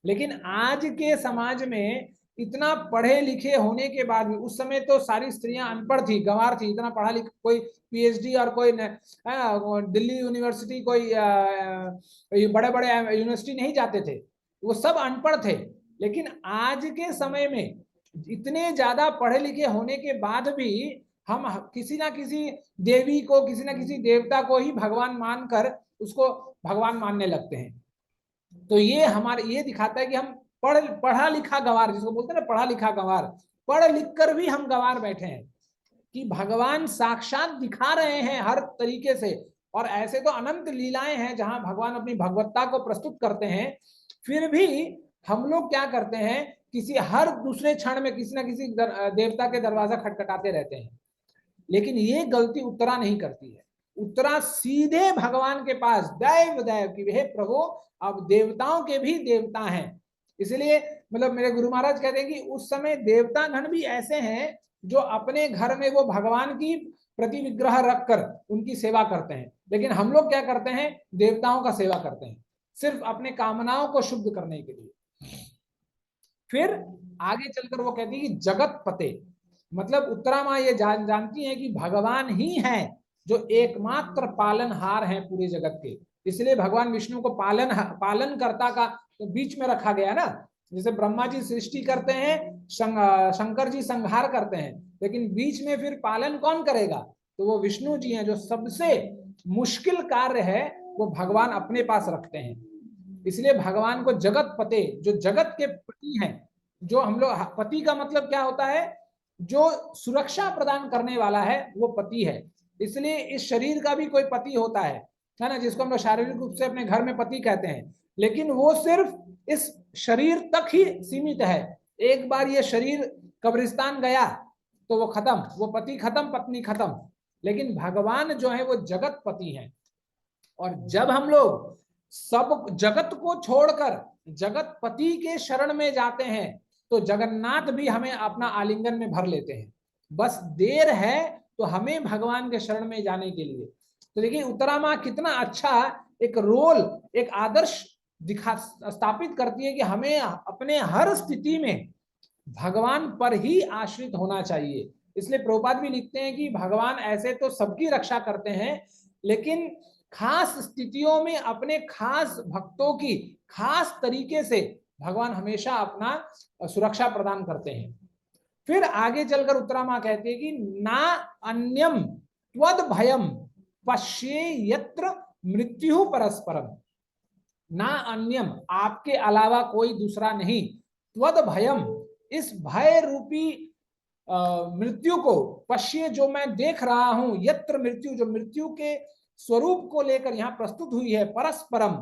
लेकिन आज के समाज में इतना पढ़े लिखे होने के बाद भी, उस समय तो सारी स्त्रियां अनपढ़ थी, गंवार थी, इतना पढ़ा लिखा, कोई पीएचडी और कोई दिल्ली यूनिवर्सिटी, कोई बड़े बड़े यूनिवर्सिटी नहीं जाते थे, वो सब अनपढ़ थे। लेकिन आज के समय में इतने ज्यादा पढ़े लिखे होने के बाद भी हम किसी ना किसी देवी को, किसी ना किसी देवता को ही भगवान मानकर उसको भगवान मानने लगते हैं। तो ये हमारे, ये दिखाता है कि हम पढ़ा लिखा गंवार, जिसको बोलते हैं ना पढ़ा लिखा गंवार, पढ़ लिख कर भी हम गंवार बैठे हैं कि भगवान साक्षात दिखा रहे हैं हर तरीके से। और ऐसे तो अनंत लीलाएं हैं जहां भगवान अपनी भगवत्ता को प्रस्तुत करते हैं, फिर भी हम लोग क्या करते हैं, किसी हर दूसरे क्षण में किसी ना किसी देवता के दरवाजा खटखटाते रहते हैं। लेकिन ये गलती उत्तरा नहीं करती है। उत्तरा सीधे भगवान के पास, दैव दैव की, हे प्रभु अब देवताओं के भी देवता हैं। इसलिए मतलब मेरे गुरु महाराज कहते हैं कि उस समय देवता गण भी ऐसे हैं जो अपने घर में वो भगवान की प्रति विग्रह रखकर उनकी सेवा करते हैं, लेकिन हम लोग क्या करते हैं? देवताओं का सेवा करते हैं, सिर्फ अपने कामनाओं को शुद्ध करने के लिए। फिर आगे चलकर वो कहती है कि जगत पते, मतलब उत्तरा माँ ये जानती है कि भगवान ही है जो एकमात्र पालनहार हैं पूरे जगत के। इसलिए भगवान विष्णु को पालनकर्ता का तो बीच में रखा गया ना, जैसे ब्रह्मा जी सृष्टि करते हैं, शंकर जी संहार करते हैं, लेकिन बीच में फिर पालन कौन करेगा? तो वो विष्णु जी हैं। जो सबसे मुश्किल कार्य है वो भगवान अपने पास रखते हैं। इसलिए भगवान को जगत पते, जो जगत के पति हैं, जो हम लोग, पति का मतलब क्या होता है? जो सुरक्षा प्रदान करने वाला है वो पति है। इसलिए इस शरीर का भी कोई पति होता है ना, जिसको हम लोग शारीरिक रूप से अपने घर में पति कहते हैं, लेकिन वो सिर्फ इस शरीर तक ही सीमित है। एक बार ये शरीर कब्रिस्तान गया तो वो खत्म, वो पति खत्म, पत्नी खत्म। लेकिन भगवान जो है वो जगत पति हैं। और जब हम लोग सब जगत को छोड़कर जगत पति के शरण में जाते हैं तो जगन्नाथ भी हमें अपना आलिंगन में भर लेते हैं। बस देर है तो हमें भगवान के शरण में जाने के लिए। तो देखिए उत्तरा माँ कितना अच्छा एक रोल, एक आदर्श स्थापित करती है कि हमें अपने हर स्थिति में भगवान पर ही आश्रित होना चाहिए। इसलिए प्रभुपाद भी लिखते हैं कि भगवान ऐसे तो सबकी रक्षा करते हैं, लेकिन खास स्थितियों में अपने खास भक्तों की खास तरीके से भगवान हमेशा अपना सुरक्षा प्रदान करते हैं। फिर आगे चलकर उत्तरा माँ कहती है कि ना अन्यम त्वद भयम पश्ये यत्र मृत्यु परस्परम। ना अन्यम, आपके अलावा कोई दूसरा नहीं, त्वद भयम, इस भय रूपी मृत्यु को, पश्ये जो मैं देख रहा हूं, यत्र मृत्यु, जो मृत्यु के स्वरूप को लेकर यहाँ प्रस्तुत हुई है, परस्परम,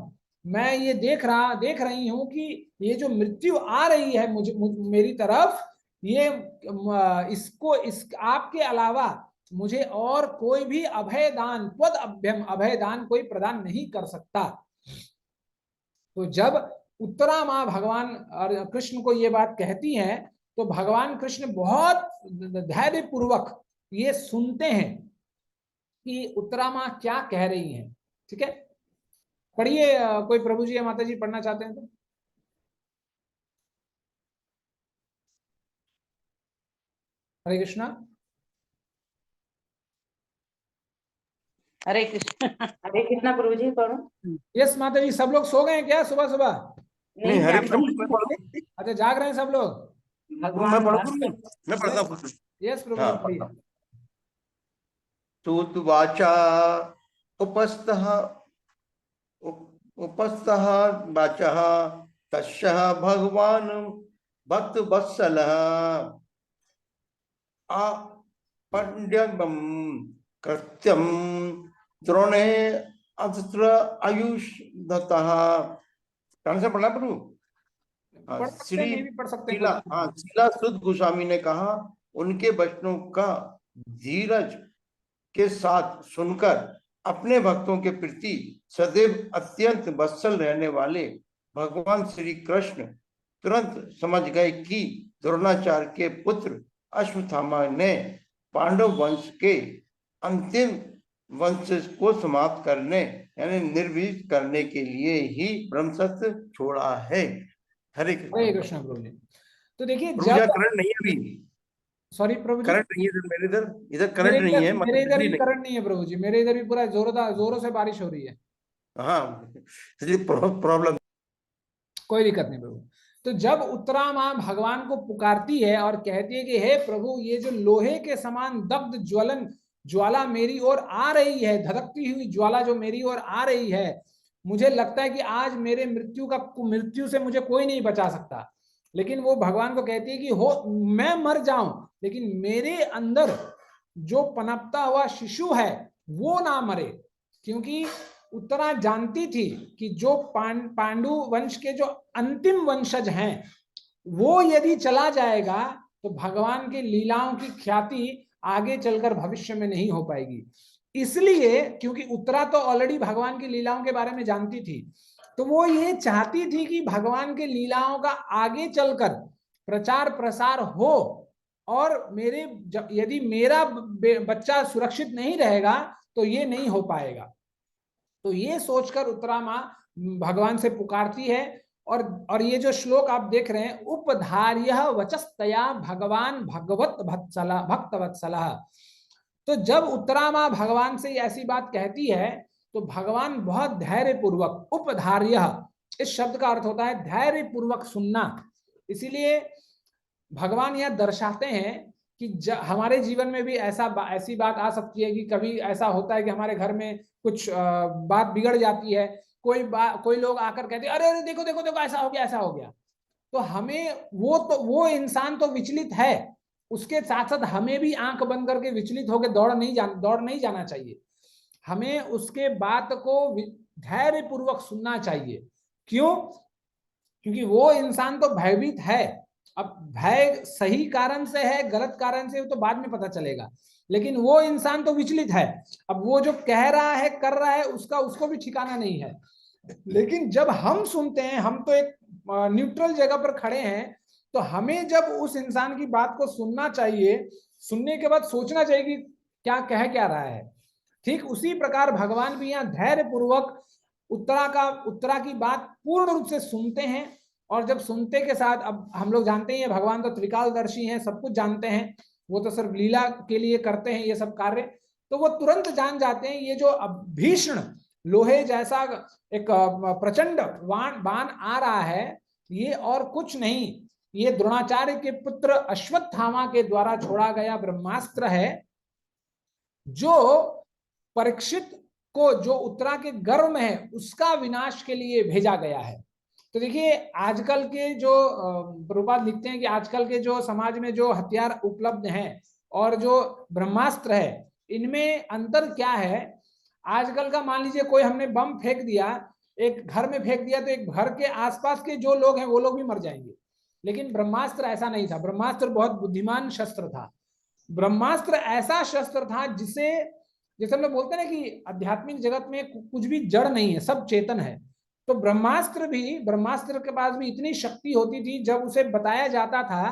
मैं ये देख रही हूं कि ये जो मृत्यु आ रही है मेरी तरफ, ये इसको आपके अलावा मुझे और कोई भी अभय दान, त्वद अभ्यम, अभय दान कोई प्रदान नहीं कर सकता। तो जब उत्तरा माँ भगवान और कृष्ण को ये बात कहती हैं तो भगवान कृष्ण बहुत धैर्य पूर्वक ये सुनते हैं कि उत्तरा माँ क्या कह रही हैं। ठीक है, पढ़िए, कोई प्रभु जी या माता जी पढ़ना चाहते हैं तो। हरे कृष्णा। हरे कृष्ण। हरे कृष्णा प्रभु जी पढ़ो। यस माता जी, सब लोग सो गए हैं क्या सुबह सुबह? नहीं, हरे कृष्ण मैं पढ़ूं? अच्छा, जाग रहे हैं सब लोग? मैं पढ़ूं? मैं पढ़ता हूँ। यस प्रभु हाँ, जी, पढ़िए। सूतवाचा उपस्थः वाचः तस्यः भगवान् भक्तवत्सलः आपण्यं कृत्यं द्रोणे अत्र आयुष दत्तः। कौन सा पढ़ना प्रभु? पढ़ सकते हैं, नहीं भी पढ़ सकते हैं। शीला सुद गोस्वामी ने कहा, उनके वचनों का धीरज के साथ सुनकर अपने भक्तों के प्रति सदैव अत्यंत वत्सल रहने वाले भगवान श्री कृष्ण तुरंत समझ गए कि द्रोणाचार्य के पुत्र अश्वत्थामा ने पांडव वंश के अंतिम वंश को समाप्त करने यानी निर्वीर्य करने के लिए ही ब्रह्मशस्त्र छोड़ा है। हरे कृष्ण प्रभु जी। तो देखिए जब करंट नहीं है अभी, सॉरी प्रभु जी, करंट नहीं है मेरे इधर करंट नहीं है, मेरे इधर भी करंट नहीं है प्रभु जी, मेरे इधर भी पूरा जोरों से बारिश हो रही है। हाँ, प्रॉब्लम, कोई दिक्कत नहीं प्रभु। तो जब उत्तरा माँ भगवान को पुकारती है और कहती है कि हे प्रभु, ये जो लोहे के समान दग्ध ज्वाला मेरी ओर आ रही है, धधकती हुई ज्वाला जो मेरी ओर आ रही है, मुझे लगता है कि आज मेरे मृत्यु से मुझे कोई नहीं बचा सकता। लेकिन वो भगवान को कहती है कि मैं मर जाऊं, लेकिन मेरे अंदर जो पनपता हुआ शिशु है वो ना मरे। क्योंकि उत्तरा जानती थी कि जो पांडु वंश के जो अंतिम वंशज हैं वो यदि चला जाएगा तो भगवान के लीलाओं की ख्याति आगे चलकर भविष्य में नहीं हो पाएगी। इसलिए, क्योंकि उत्तरा तो ऑलरेडी भगवान की लीलाओं के बारे में जानती थी, तो वो ये चाहती थी कि भगवान के लीलाओं का आगे चलकर प्रचार प्रसार हो, और यदि मेरा बच्चा सुरक्षित नहीं रहेगा तो ये नहीं हो पाएगा। तो ये सोचकर उत्तरा माँ भगवान से पुकारती है। और ये जो श्लोक आप देख रहे हैं, उपधार्य वचस्तया भगवान भक्त वत्सला। तो जब उत्तरा माँ भगवान से ऐसी बात कहती है तो भगवान बहुत धैर्य पूर्वक, उपधार्य, इस शब्द का अर्थ होता है धैर्य पूर्वक सुनना। इसीलिए भगवान यह दर्शाते हैं कि हमारे जीवन में भी ऐसी बात आ सकती है कि कभी ऐसा होता है कि हमारे घर में कुछ बात बिगड़ जाती है, कोई लोग आकर कहते हैं अरे अरे देखो देखो देखो ऐसा हो गया ऐसा हो गया। तो हमें वो इंसान तो विचलित है, उसके साथ साथ हमें भी आंख बंद करके विचलित होकर दौड़ नहीं जाना चाहिए। हमें उसके बात को धैर्य पूर्वक सुनना चाहिए। क्यों? क्योंकि वो इंसान तो भयभीत है। अब भय सही कारण से है गलत कारण से वो तो बाद में पता चलेगा, लेकिन वो इंसान तो विचलित है। अब वो जो कह रहा है कर रहा है उसको भी ठिकाना नहीं है। लेकिन जब हम सुनते हैं, हम तो एक न्यूट्रल जगह पर खड़े हैं, तो हमें जब उस इंसान की बात को सुनना चाहिए, सुनने के बाद सोचना चाहिए कि क्या रहा है। ठीक उसी प्रकार भगवान भी यहाँ धैर्य पूर्वक उत्तरा की बात पूर्ण रूप से सुनते हैं। और जब सुनते के साथ, अब हम लोग जानते हैं भगवान तो त्रिकालदर्शी हैं, सब कुछ जानते हैं, वो तो सिर्फ लीला के लिए करते हैं ये सब कार्य। तो वो तुरंत जान जाते हैं ये जो भीषण लोहे जैसा एक प्रचंड बाण आ रहा है, ये और कुछ नहीं, ये द्रोणाचार्य के पुत्र अश्वत्थामा के द्वारा छोड़ा गया ब्रह्मास्त्र है, जो परीक्षित को जो उत्तरा के गर्भ में है उसका विनाश के लिए भेजा गया है। तो देखिए आजकल के जो प्रभुपाद लिखते हैं कि आजकल के जो समाज में जो हथियार उपलब्ध हैं और जो ब्रह्मास्त्र है, इनमें अंतर क्या है। आजकल का मान लीजिए कोई हमने बम फेंक दिया, एक घर में फेंक दिया, तो एक घर के आसपास के जो लोग हैं वो लोग भी मर जाएंगे। लेकिन ब्रह्मास्त्र ऐसा नहीं था। ब्रह्मास्त्र बहुत बुद्धिमान शस्त्र था। ब्रह्मास्त्र ऐसा शस्त्र था जिसे, जैसे हम लोग बोलते हैं ना कि आध्यात्मिक जगत में कुछ भी जड़ नहीं है, सब चेतन है। तो ब्रह्मास्त्र के पास भी इतनी शक्ति होती थी, जब उसे बताया जाता था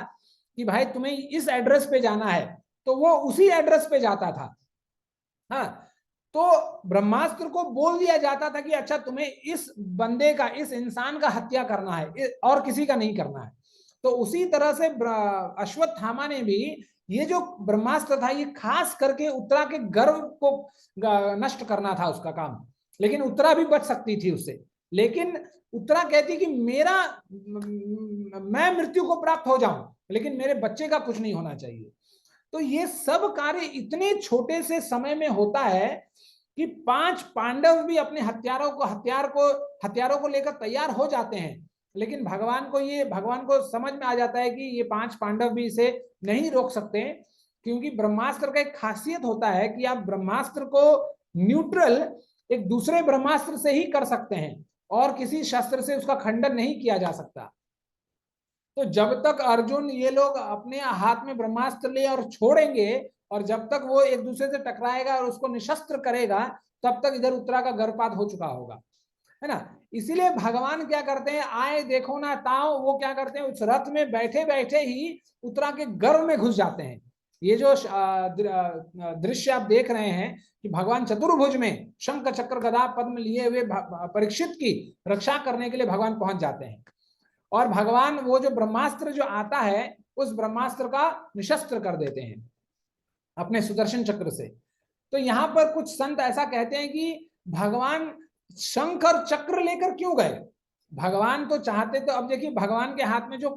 कि भाई तुम्हें इस एड्रेस पे जाना है, तो वो उसी एड्रेस पे जाता था। हाँ, तो ब्रह्मास्त्र को बोल दिया जाता था कि अच्छा तुम्हें इस बंदे का, इस इंसान का हत्या करना है और किसी का नहीं करना है। तो उसी तरह से अश्वत्थामा ने भी ये जो ब्रह्मास्त्र था, ये खास करके उत्तरा के गर्व को नष्ट करना था उसका काम। लेकिन उत्तरा भी बच सकती थी उससे, लेकिन उत्तरा कहती कि मैं मृत्यु को प्राप्त हो जाऊं, लेकिन मेरे बच्चे का कुछ नहीं होना चाहिए। तो ये सब कार्य इतने छोटे से समय में होता है कि 5 पांडव भी अपने हथियारों को लेकर तैयार हो जाते हैं। लेकिन भगवान को समझ में आ जाता है कि ये 5 पांडव भी इसे नहीं रोक सकते, क्योंकि ब्रह्मास्त्र का एक खासियत होता है कि आप ब्रह्मास्त्र को न्यूट्रल एक दूसरे ब्रह्मास्त्र से ही कर सकते हैं और किसी शस्त्र से उसका खंडन नहीं किया जा सकता। तो जब तक अर्जुन ये लोग अपने हाथ में ब्रह्मास्त्र ले और छोड़ेंगे, और जब तक वो एक दूसरे से टकराएगा और उसको निशस्त्र करेगा, तब तक इधर उत्तरा का गर्भपात हो चुका होगा, है ना। इसीलिए भगवान क्या करते हैं, आए देखो ना ताओ, वो क्या करते हैं, उस रथ में बैठे बैठे ही उत्तरा के गर्भ में घुस जाते हैं। ये जो दृश्य आप देख रहे हैं कि भगवान चतुर्भुज में शंख चक्र गदा पद्म लिए हुए परीक्षित की रक्षा करने के लिए भगवान पहुंच जाते हैं। और भगवान वो जो ब्रह्मास्त्र जो आता है, उस ब्रह्मास्त्र का निशस्त्र कर देते हैं अपने सुदर्शन चक्र से। तो यहाँ पर कुछ संत ऐसा कहते हैं कि भगवान शंख और चक्र लेकर क्यों गए। भगवान तो चाहते, तो अब देखिए भगवान के हाथ में जो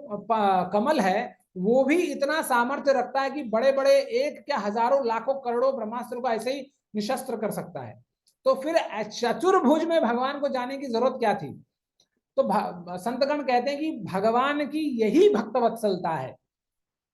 कमल है वो भी इतना सामर्थ्य रखता है कि बड़े बड़े एक क्या हजारों लाखों करोड़ों ब्रह्मास्त्र को ऐसे ही निशस्त्र कर सकता है। तो फिर चतुर्भुज में भगवान को जाने की जरूरत क्या थी। तो संतगण कहते हैं कि भगवान की यही भक्तवत्सलता है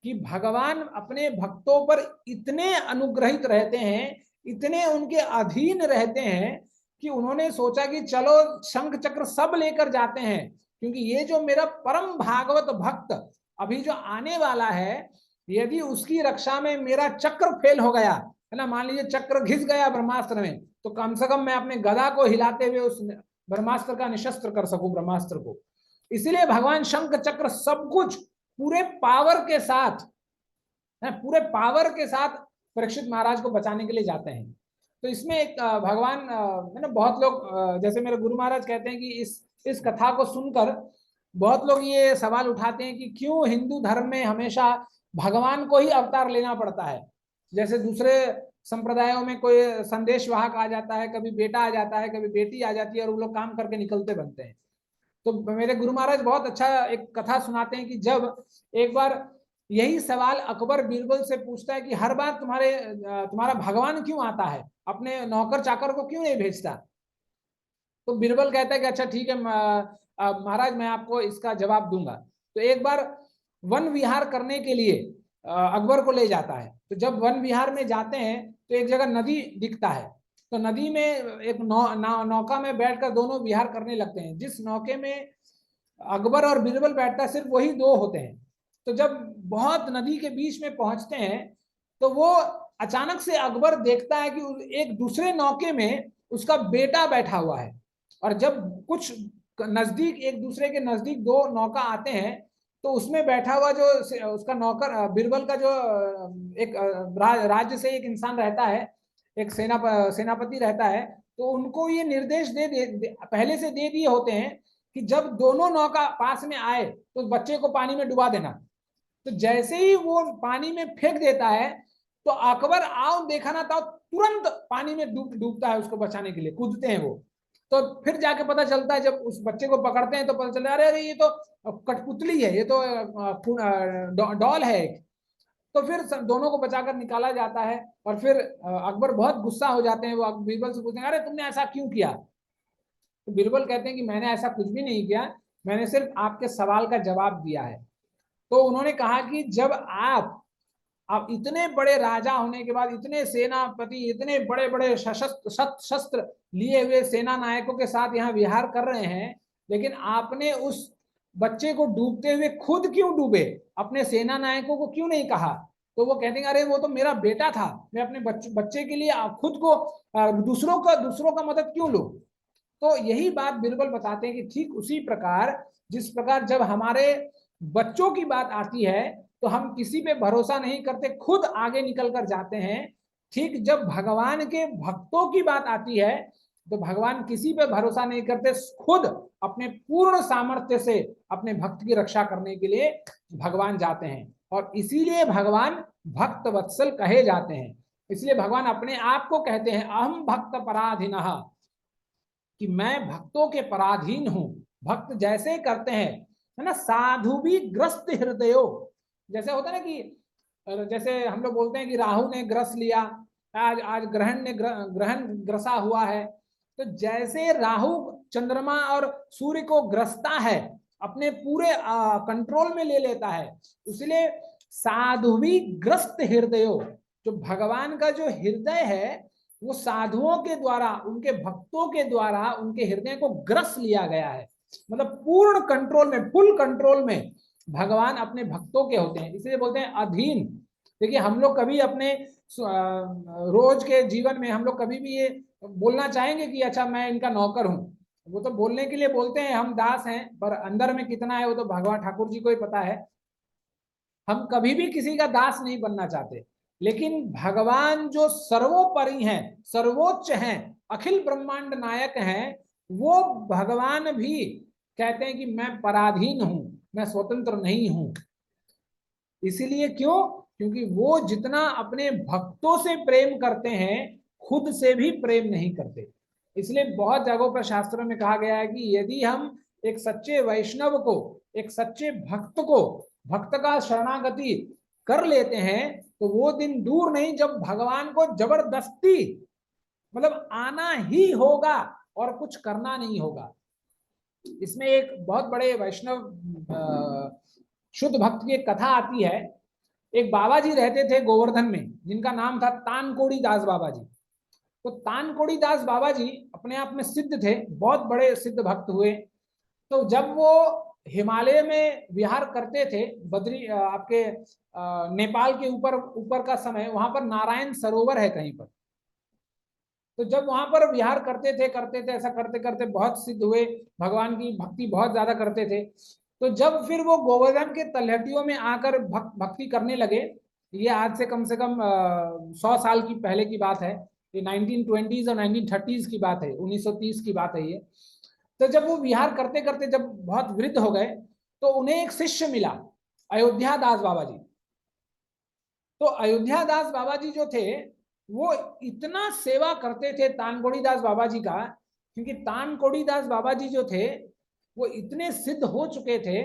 कि भगवान अपने भक्तों पर इतने अनुग्रहित रहते हैं, इतने उनके अधीन रहते हैं कि उन्होंने सोचा कि चलो शंख चक्र सब लेकर जाते हैं, क्योंकि ये जो मेरा परम भागवत भक्त अभी जो आने वाला है, यदि उसकी रक्षा में मेरा चक्र फेल हो गया, है ना, मान लीजिए चक्र घिस गया ब्रह्मास्त्र में, तो कम से कम मैं अपने गदा को हिलाते हुए उस ब्रह्मास्त्र का निशस्त्र कर सकूं ब्रह्मास्त्र को। इसलिए भगवान शंख चक्र सब कुछ पूरे पावर के साथ परीक्षित महाराज को बचाने के लिए जाते हैं। तो इसमें एक भगवान है ना, बहुत लोग जैसे मेरे गुरु महाराज कहते हैं कि इस कथा को सुनकर बहुत लोग ये सवाल उठाते हैं कि क्यों हिंदू धर्म में हमेशा भगवान को ही अवतार लेना पड़ता है। जैसे दूसरे संप्रदायों में कोई संदेश वाहक आ जाता है, कभी बेटा आ जाता है, कभी बेटी आ जाती है, और वो लोग काम करके निकलते बनते हैं। तो मेरे गुरु महाराज बहुत अच्छा एक कथा सुनाते हैं कि जब एक बार यही सवाल अकबर बीरबल से पूछता है कि हर बार तुम्हारा भगवान क्यों आता है, अपने नौकर चाकर को क्यों नहीं भेजता। तो बीरबल कहता है कि अच्छा ठीक है महाराज, मैं आपको इसका जवाब दूंगा। तो एक बार वन विहार करने के लिए अकबर को ले जाता है। तो जब वन विहार में जाते हैं तो एक जगह नदी दिखता है। तो नदी में एक नौका में बैठकर दोनों विहार करने लगते हैं। जिस नौके में अकबर और बीरबल बैठता है सिर्फ वही दो होते हैं। तो जब बहुत नदी के बीच में पहुंचते हैं तो वो अचानक से अकबर देखता है कि एक दूसरे नौके में उसका बेटा बैठा हुआ है। और जब कुछ नजदीक, एक दूसरे के नजदीक दो नौका आते हैं तो उसमें बैठा हुआ जो उसका नौकर बीरबल का जो एक राज्य से एक इंसान रहता है, एक सेनापति रहता है, तो उनको ये निर्देश पहले से दे दिए होते हैं कि जब दोनों नौका पास में आए तो बच्चे को पानी में डुबा देना। तो जैसे ही वो पानी में फेंक देता है तो अकबर आओ देखा ना था तुरंत पानी में डूबता है, उसको बचाने के लिए कूदते हैं वो। तो फिर जाके पता चलता है, जब उस बच्चे को पकड़ते हैं तो पता चलता है अरे ये तो कठपुतली है, ये तो डॉल है। तो फिर दोनों को बचाकर निकाला जाता है। और फिर अकबर बहुत गुस्सा हो जाते हैं, वो बीरबल से पूछते हैं अरे तुमने ऐसा क्यों किया। तो बीरबल कहते हैं कि मैंने ऐसा कुछ भी नहीं किया, मैंने सिर्फ आपके सवाल का जवाब दिया है। तो उन्होंने कहा कि जब आप इतने बड़े राजा होने के बाद, इतने सेनापति, इतने बड़े बड़े शस्त्र लिए हुए सेना नायकों के साथ यहाँ विहार कर रहे हैं, लेकिन आपने उस बच्चे को डूबते हुए खुद क्यों डूबे, अपने सेना नायकों को क्यों नहीं कहा। तो वो कहते हैं अरे वो तो मेरा बेटा था, मैं अपने बच्चे के लिए खुद को दूसरों का मदद क्यों लूं। तो यही बात बीरबल बताते हैं कि ठीक उसी प्रकार, जिस प्रकार जब हमारे बच्चों की बात आती है तो हम किसी पे भरोसा नहीं करते, खुद आगे निकल कर जाते हैं। ठीक जब भगवान के भक्तों की बात आती है तो भगवान किसी पे भरोसा नहीं करते, खुद अपने पूर्ण सामर्थ्य से अपने भक्त की रक्षा करने के लिए भगवान जाते हैं। और इसीलिए भगवान भक्त वत्सल कहे जाते हैं। इसलिए भगवान अपने आप को कहते हैं अहम भक्त पराधीनः, कि मैं भक्तों के पराधीन हूं। भक्त जैसे करते हैं, है ना, साधु भी ग्रस्त हृदयो, जैसे होता है ना कि जैसे हम लोग बोलते हैं कि राहु ने ग्रस लिया, आज ग्रहण ग्रसा हुआ है। तो जैसे राहु चंद्रमा और सूर्य को ग्रसता है, अपने पूरे कंट्रोल में ले लेता है, इसलिए साधु भी ग्रस्त हृदयो, जो भगवान का जो हृदय है वो साधुओं के द्वारा, उनके भक्तों के द्वारा उनके हृदय को ग्रस लिया गया है। मतलब पूर्ण कंट्रोल में, फुल कंट्रोल में भगवान अपने भक्तों के होते हैं, इसलिए बोलते हैं अधीन। देखिए हम लोग कभी अपने रोज के जीवन में हम लोग कभी भी ये बोलना चाहेंगे कि अच्छा मैं इनका नौकर हूं, वो तो बोलने के लिए बोलते हैं हम दास हैं, पर अंदर में कितना है वो तो भगवान ठाकुर जी को ही पता है। हम कभी भी किसी का दास नहीं बनना चाहते, लेकिन भगवान जो सर्वोपरि हैं, सर्वोच्च हैं, अखिल ब्रह्मांड नायक हैं, वो भगवान भी कहते हैं कि मैं पराधीन हूं, मैं स्वतंत्र नहीं हूं। इसीलिए क्यों? क्योंकि वो जितना अपने भक्तों से प्रेम करते हैं खुद से भी प्रेम नहीं करते। इसलिए बहुत जगहों पर शास्त्रों में कहा गया है कि यदि हम एक सच्चे वैष्णव को, एक सच्चे भक्त को, भक्त का शरणागति कर लेते हैं तो वो दिन दूर नहीं जब भगवान को जबरदस्ती मतलब आना ही होगा और कुछ करना नहीं होगा। इसमें एक बहुत बड़े वैष्णव शुद्ध भक्त की एक कथा आती है। एक बाबा जी रहते थे गोवर्धन में, जिनका नाम था तानकोड़ी दास बाबा जी। तो तानकोड़ी दास बाबा जी अपने आप में सिद्ध थे, बहुत बड़े सिद्ध भक्त हुए। तो जब वो हिमालय में विहार करते थे, बद्री आपके नेपाल के ऊपर का समय, वहां पर नारायण सरोवर है कहीं पर। तो जब वहां पर विहार करते थे ऐसा करते करते बहुत सिद्ध हुए, भगवान की भक्ति बहुत ज्यादा करते थे। तो जब फिर वो गोवर्धन के तलहटियों में आकर भक्ति करने लगे, ये आज से कम 100 साल की पहले की बात है, ये 1920s और 1930s की बात है, 1930 की बात है ये। तो जब वो विहार करते करते जब बहुत वृद्ध हो गए तो उन्हें एक शिष्य मिला, अयोध्या दास बाबा जी। तो अयोध्या दास बाबा जी जो थे वो इतना सेवा करते थे तानकोड़ी दास बाबा जी का, क्योंकि तानकोड़ी दास बाबा जी जो थे वो इतने सिद्ध हो चुके थे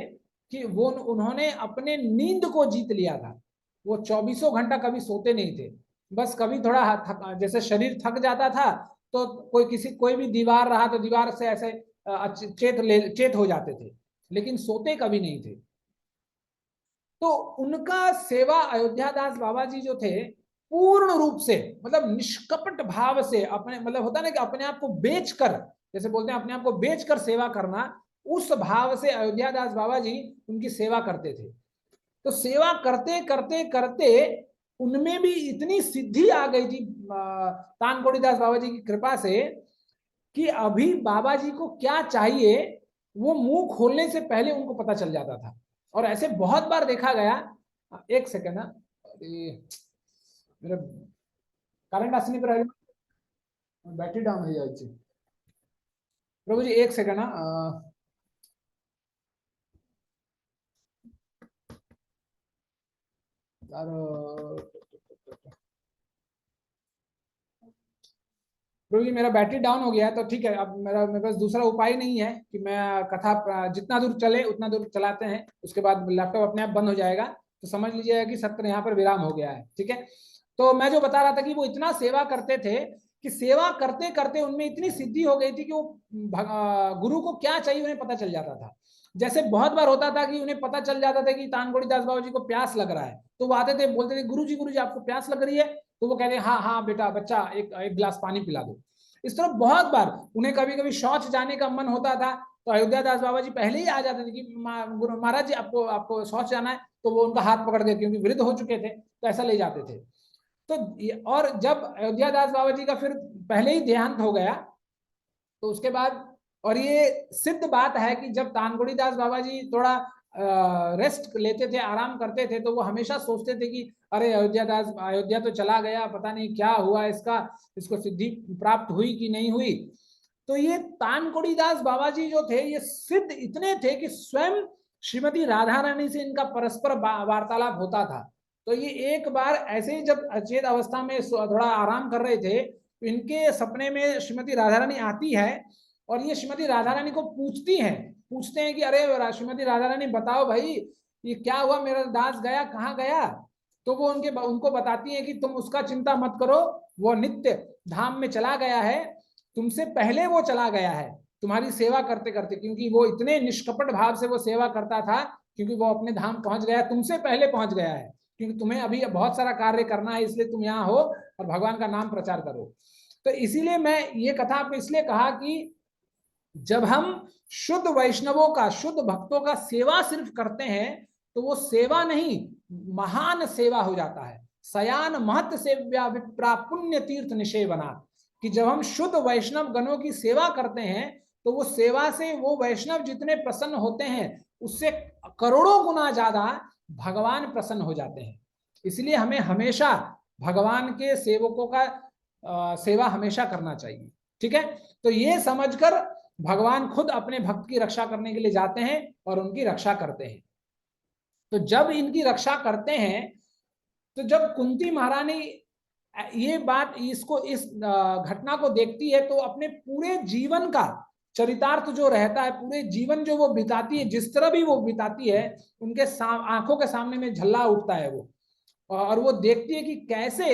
कि वो उन्होंने अपने नींद को जीत लिया था। वो 24 घंटा कभी सोते नहीं थे, बस कभी थोड़ा जैसे शरीर थक जाता था तो कोई भी दीवार रहा तो दीवार से ऐसे चेत हो जाते थे, लेकिन सोते कभी नहीं थे। तो उनका सेवा अयोध्या दास बाबा जी जो थे पूर्ण रूप से मतलब निष्कपट भाव से अपने मतलब होता ना कि अपने आप को बेचकर, जैसे बोलते हैं अपने आप को बेचकर सेवा करना, उस भाव से अयोध्या दास बाबा जी उनकी सेवा करते थे। तो सेवा करते करते करते उनमें भी इतनी सिद्धि आ गई थी तानकोड़ी दास बाबा जी की कृपा से कि अभी बाबा जी को क्या चाहिए वो मुंह खोलने से पहले उनको पता चल जाता था। और ऐसे बहुत बार देखा गया। एक सेकेंड ना, मेरा करंट आसने पर बैटरी डाउन हो जाए प्रभु जी, एक सेकेंड ना। प्रभु जी मेरा बैटरी डाउन हो गया है, तो ठीक है, अब मेरे पास दूसरा उपाय नहीं है कि मैं कथा जितना दूर चले उतना दूर चलाते हैं, उसके बाद लैपटॉप अपने आप बंद हो जाएगा, तो समझ लीजिएगा कि सत्र यहाँ पर विराम हो गया है। ठीक है, तो मैं जो बता रहा था कि वो इतना सेवा करते थे कि सेवा करते करते उनमें इतनी सिद्धि हो गई थी कि वो गुरु को क्या चाहिए उन्हें पता चल जाता था। जैसे बहुत बार होता था कि उन्हें पता चल जाता था कि तानकोड़ी दास बाबा जी को प्यास लग रहा है, तो वो आते थे, बोलते थे गुरु जी आपको प्यास लग रही है? तो वो कहते हैं हाँ हाँ बेटा बच्चा एक गिलास पानी पिला दो। इस तरह बहुत बार उन्हें कभी कभी शौच जाने का मन होता था तो अयोध्या दास बाबा जी पहले ही आ जाते थे कि महाराज जी आपको शौच जाना है, तो वो उनका हाथ पकड़ के, क्योंकि वृद्ध हो चुके थे, तो ऐसा ले जाते थे। तो और जब अयोध्या दास बाबा जी का फिर पहले ही देहांत हो गया तो उसके बाद, और ये सिद्ध बात है कि जब तानकोड़ी दास बाबा जी थोड़ा रेस्ट लेते थे, आराम करते थे, तो वो हमेशा सोचते थे कि अरे अयोध्या तो चला गया, पता नहीं क्या हुआ इसको सिद्धि प्राप्त हुई कि नहीं हुई। तो ये तानकोड़ी दास बाबा जी जो थे ये सिद्ध इतने थे कि स्वयं श्रीमती राधा रानी से इनका परस्पर वार्तालाप होता था। तो ये एक बार ऐसे ही जब अचेत अवस्था में थोड़ा आराम कर रहे थे तो इनके सपने में श्रीमती राधा रानी आती है और ये श्रीमती राधा रानी को पूछते हैं कि अरे श्रीमती राधा रानी बताओ भाई ये क्या हुआ, मेरा दास गया, कहाँ गया? तो वो उनको बताती है कि तुम उसका चिंता मत करो, वो नित्य धाम में चला गया है, तुमसे पहले वो चला गया है तुम्हारी सेवा करते करते, क्योंकि वो इतने निष्कपट भाव से वो सेवा करता था, क्योंकि वो अपने धाम पहुंच गया, तुमसे पहले पहुंच गया है, क्योंकि तुम्हें अभी बहुत सारा कार्य करना है, इसलिए तुम यहाँ हो और भगवान का नाम प्रचार करो। तो इसीलिए मैं ये कथा आपको इसलिए कहा कि जब हम शुद्ध वैष्णवों का, शुद्ध भक्तों का सेवा सिर्फ करते हैं तो वो सेवा नहीं, महान सेवा हो जाता है। सयान महत सेव्या विप्रा पुण्य तीर्थ निषेवना, कि जब हम शुद्ध वैष्णव गणों की सेवा करते हैं तो वो सेवा से वो वैष्णव जितने प्रसन्न होते हैं उससे करोड़ों गुना ज्यादा भगवान प्रसन्न हो जाते हैं। इसलिए हमें हमेशा भगवान के सेवकों का सेवा हमेशा करना चाहिए। ठीक है, तो ये समझकर भगवान खुद अपने भक्त की रक्षा करने के लिए जाते हैं और उनकी रक्षा करते हैं। तो जब इनकी रक्षा करते हैं तो जब कुंती महारानी ये बात इस घटना को देखती है तो अपने पूरे जीवन का चरितार्थ जो रहता है, पूरे जीवन जो वो बिताती है, जिस तरह भी वो बिताती है, उनके आंखों के सामने में झल्ला उठता है वो, और वो देखती है कि कैसे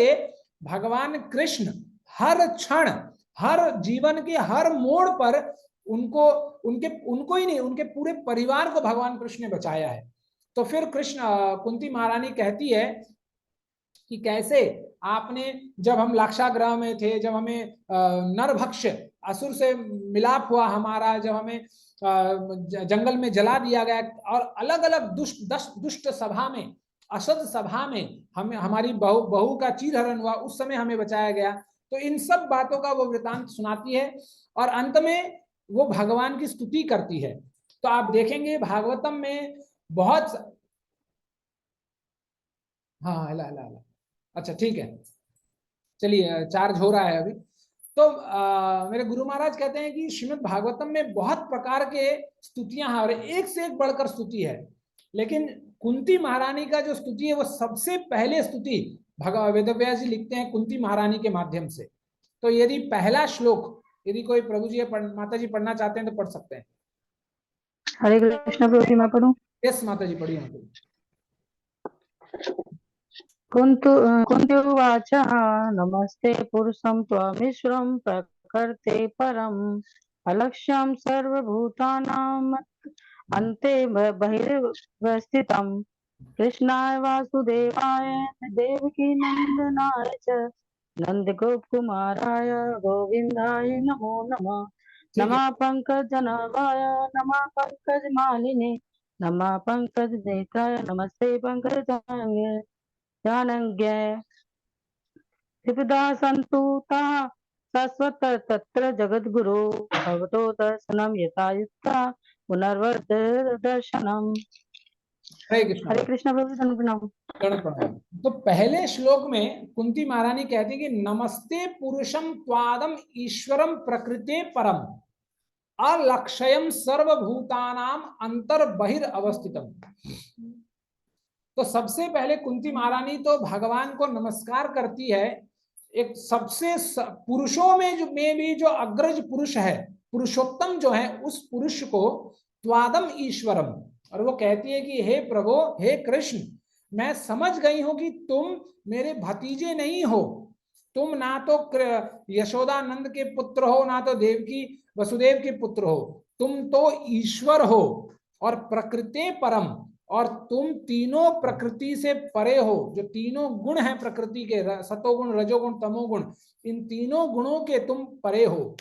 भगवान कृष्ण हर क्षण, हर जीवन के हर मोड़ पर उनको ही नहीं, उनके पूरे परिवार को भगवान कृष्ण ने बचाया है। तो फिर कुंती महारानी कहती है कि कैसे आपने, जब हम लाक्षागृह में थे, जब हमें नरभक्ष असुर से मिलाप हुआ हमारा, जब हमें जंगल में जला दिया गया और अलग अलग दुष्ट सभा में, असद सभा में हमारी बहू का चीरहरण हुआ, उस समय हमें बचाया गया। तो इन सब बातों का वो वृतांत सुनाती है और अंत में वो भगवान की स्तुति करती है। तो आप देखेंगे भागवतम में बहुत, हाँ ला ला ला, अच्छा ठीक है, चलिए चार्ज हो रहा है अभी। तो मेरे गुरु महाराज कहते हैं कि श्रीमद् भागवतम में बहुत प्रकार के स्तुतियां हैं और एक से एक बढ़कर स्तुति है, लेकिन कुंती महारानी का जो स्तुति है वो सबसे पहले स्तुति वेदव्यास जी लिखते हैं कुंती महारानी के माध्यम से। तो यदि पहला श्लोक यदि कोई प्रभु जी माता जी पढ़ना चाहते हैं तो पढ़ सकते हैं। हरे कृष्ण प्रभु जी, मैं पढ़ूं? यस माता जी, पढ़िए माता जी। कुन्ती उवाच नमस्ते पुरुषं त्वमीश्वरं प्रकृते परम् अलक्ष्यं सर्वभूतानाम् अन्ते बहिर्वस्थितं कृष्णाय वासुदेवाय देवकी नंदनाय च नंदगोपकुमाराय गोविन्दाय नमो नमः। ठीक है, नमः पंकजनाभाय नमः पंकजमालिने नमः पंकजनेत्राय नमस्ते पंकजाय जानज्ञ त्रिपदा संतुता शाश्वत तत्र जगद्गुरु भवतो दर्शनम यथा युक्ता पुनर्वर्त दर्शनम। हरे कृष्णा। हरे कृष्ण प्रभु, प्रणाम। दंड प्रणाम। तो पहले श्लोक में कुंती महारानी कहती है कि नमस्ते पुरुषम त्वादम ईश्वरम प्रकृते परम अलक्षयम सर्वभूतानाम अंतर बहिर अवस्थितम। तो सबसे पहले कुंती महारानी तो भगवान को नमस्कार करती है। एक सबसे पुरुषों में भी जो अग्रज पुरुष है, पुरुषोत्तम जो है, उस पुरुष को त्वादम ईश्वरम, और वो कहती है कि हे प्रभु, हे कृष्ण, मैं समझ गई हूं कि तुम मेरे भतीजे नहीं हो। तुम ना तो यशोदानंद के पुत्र हो, ना तो देवकी वसुदेव के पुत्र हो। तुम तो ईश्वर हो और प्रकृते परम, और तुम तीनों प्रकृति से परे हो। जो तीनों गुण हैं प्रकृति के, सतोगुण रजोगुण तमोगुण, इन तीनों गुणों के तुम परे हो।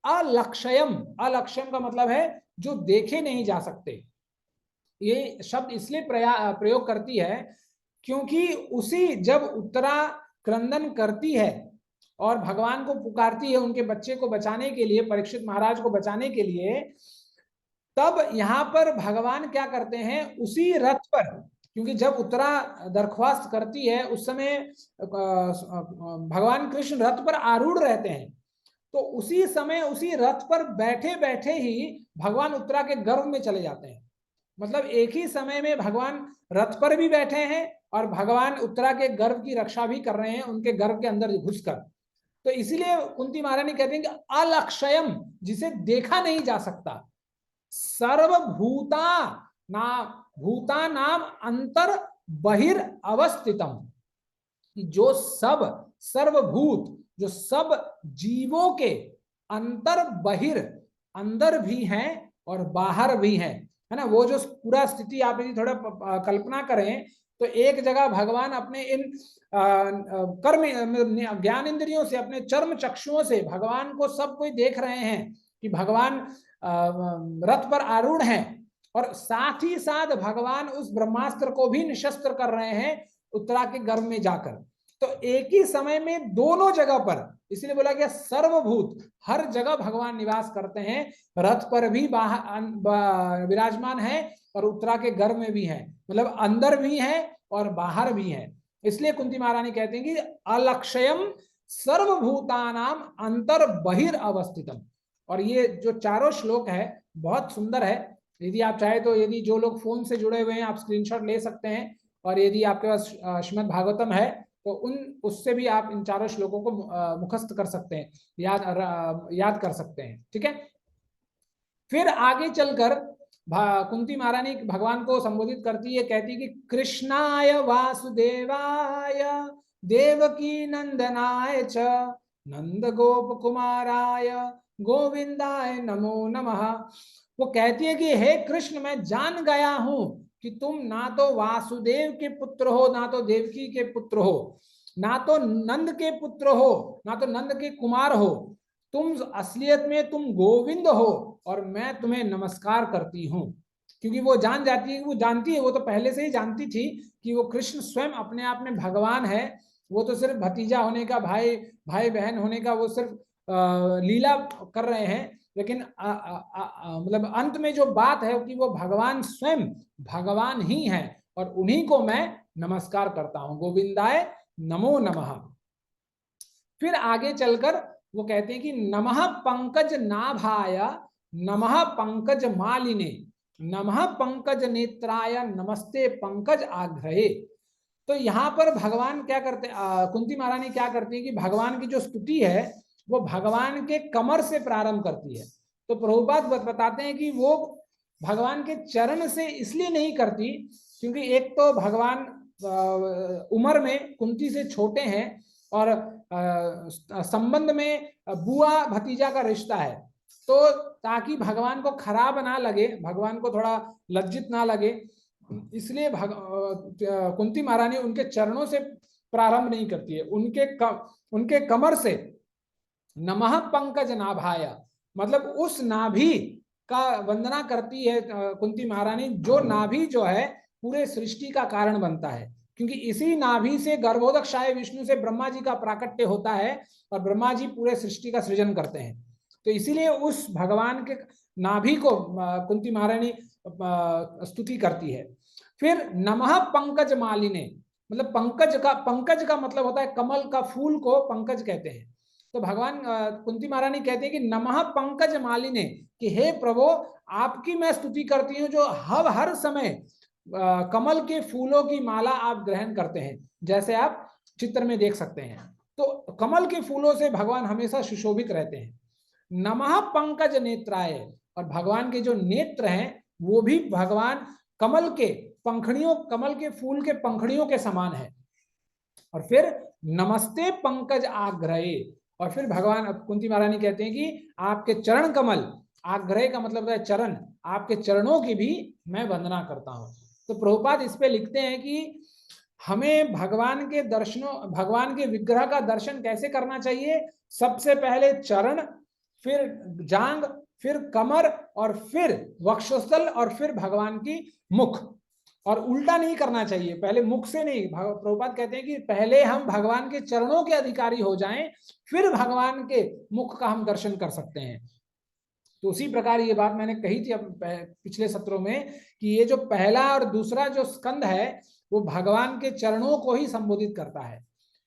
अलक्षयम, अलक्षयम का मतलब है जो देखे नहीं जा सकते। ये शब्द इसलिए प्रयोग करती है क्योंकि उसी जब उत्तरा क्रंदन करती है और भगवान को पुकारती है उनके बच्चे को बचाने के लिए, परीक्षित महाराज को बचाने के लिए, तब यहां पर भगवान क्या करते हैं, उसी रथ पर, क्योंकि जब उत्तरा दरख्वास्त करती है उस समय भगवान कृष्ण रथ पर आरूढ़ रहते हैं, तो उसी समय उसी रथ पर बैठे बैठे ही भगवान उत्तरा के गर्भ में चले जाते हैं। मतलब एक ही समय में भगवान रथ पर भी बैठे हैं और भगवान उत्तरा के गर्भ की रक्षा भी कर रहे हैं, उनके गर्भ के अंदर घुसकर। तो इसीलिए कुंती महारानी कहते हैं कि अलक्षयम, जिसे देखा नहीं जा सकता, सर्वभूता ना भूता नाम अंतर बहिर अवस्थितम, जो सब सर्वभूत, जो सब जीवों के अंतर बहिर, अंदर भी हैं और बाहर भी हैं, है ना। वो जो पूरा स्थिति आप यदि थोड़ा कल्पना करें तो एक जगह भगवान अपने इन कर्म ज्ञान इंद्रियों से, अपने चर्म चक्षुओं से भगवान को सब कोई देख रहे हैं कि भगवान रथ पर आरूढ़ हैं, और साथ ही साथ भगवान उस ब्रह्मास्त्र को भी निशस्त्र कर रहे हैं उत्तरा के गर्भ में जाकर। तो एक ही समय में दोनों जगह पर, इसलिए बोला गया सर्वभूत, हर जगह भगवान निवास करते हैं। रथ पर भी विराजमान है और उत्तरा के गर्भ में भी है, मतलब अंदर भी है और बाहर भी है। इसलिए कुंती महारानी कहते हैं कि अलक्षयम सर्वभूतानाम अंतर बहिर अवस्थितम। और ये जो चारों श्लोक है बहुत सुंदर है। यदि आप चाहे तो, यदि जो लोग फोन से जुड़े हुए हैं, आप स्क्रीनशॉट ले सकते हैं, और यदि आपके पास श्रीमद् भागवतम है तो उससे भी आप इन चारों श्लोकों को मुखस्त कर सकते हैं, याद कर सकते हैं। ठीक है। फिर आगे चलकर कुंती महारानी भगवान को संबोधित करती है, कहती है कि कृष्णाय वासुदेवाय देवकी नंदनाय च नंद गोप कुमाराय गोविंदाय नमो नमः। वो कहती है कि हे कृष्ण, मैं जान गया हूं कि तुम ना तो वासुदेव के पुत्र हो, ना तो देवकी के पुत्र हो, ना तो नंद के पुत्र हो, ना तो नंद के कुमार हो। तुम असलियत में तुम गोविंद हो और मैं तुम्हें नमस्कार करती हूं। क्योंकि वो जान जाती है, वो जानती है, वो तो पहले से ही जानती थी कि वो कृष्ण स्वयं अपने आप में भगवान है। वो तो सिर्फ भतीजा होने का, भाई बहन होने का वो सिर्फ लीला कर रहे हैं, लेकिन मतलब अंत में जो बात है कि वो भगवान स्वयं भगवान ही है, और उन्हीं को मैं नमस्कार करता हूं। गोविंदाय नमो नमः। फिर आगे चलकर वो कहते हैं कि नमः पंकज नाभाय नमः पंकज मालिने नमः पंकज नेत्राय नमस्ते पंकज आग्रहे। तो यहाँ पर भगवान क्या करते, कुंती महारानी क्या करती है कि भगवान की जो स्तुति है वो भगवान के कमर से प्रारंभ करती है। तो प्रभुपाद बताते हैं कि वो भगवान के चरण से इसलिए नहीं करती क्योंकि एक तो भगवान उम्र में कुंती से छोटे हैं और संबंध में बुआ भतीजा का रिश्ता है, तो ताकि भगवान को खराब ना लगे, भगवान को थोड़ा लज्जित ना लगे, इसलिए कुंती महारानी उनके चरणों से प्रारंभ नहीं करती है। उनके कमर से नमः पंकज नाभाया, मतलब उस नाभि का वंदना करती है कुंती महारानी, जो नाभि जो है पूरे सृष्टि का कारण बनता है, क्योंकि इसी नाभि से गर्भोदक्षाय विष्णु से ब्रह्मा जी का प्राकट्य होता है और ब्रह्मा जी पूरे सृष्टि का सृजन करते हैं। तो इसीलिए उस भगवान के नाभि को कुंती महारानी स्तुति करती है। फिर नमः पंकज मालिने, मतलब पंकज का मतलब होता है कमल का फूल को पंकज कहते हैं। तो भगवान कुंती महारानी कहते हैं कि नमः पंकज मालिने, कि हे प्रभु आपकी मैं स्तुति करती हूँ जो हर समय कमल के फूलों की माला आप ग्रहण करते हैं, जैसे आप चित्र में देख सकते हैं। तो कमल के फूलों से भगवान हमेशा सुशोभित रहते हैं। नमः पंकज नेत्राय, और भगवान के जो नेत्र हैं वो भी भगवान कमल के फूल के पंखड़ियों के समान है। और फिर नमस्ते पंकज आग्रहे, और फिर भगवान कुंती महारानी कहते हैं कि आपके चरण कमल, आग्रह का मतलब है चरण, आपके चरणों की भी मैं वंदना करता हूं। तो प्रभुपाद इस पे लिखते हैं कि हमें भगवान के दर्शनों, भगवान के विग्रह का दर्शन कैसे करना चाहिए। सबसे पहले चरण, फिर जांग, फिर कमर, और फिर वक्षस्थल, और फिर भगवान की मुख। और उल्टा नहीं करना चाहिए, पहले मुख से नहीं। प्रभुपाद कहते हैं कि पहले हम भगवान के चरणों के अधिकारी हो जाएं, फिर भगवान के मुख का हम दर्शन कर सकते हैं। तो उसी प्रकार ये बात मैंने कही थी पिछले सत्रों में कि ये जो पहला और दूसरा जो स्कंद है वो भगवान के चरणों को ही संबोधित करता है,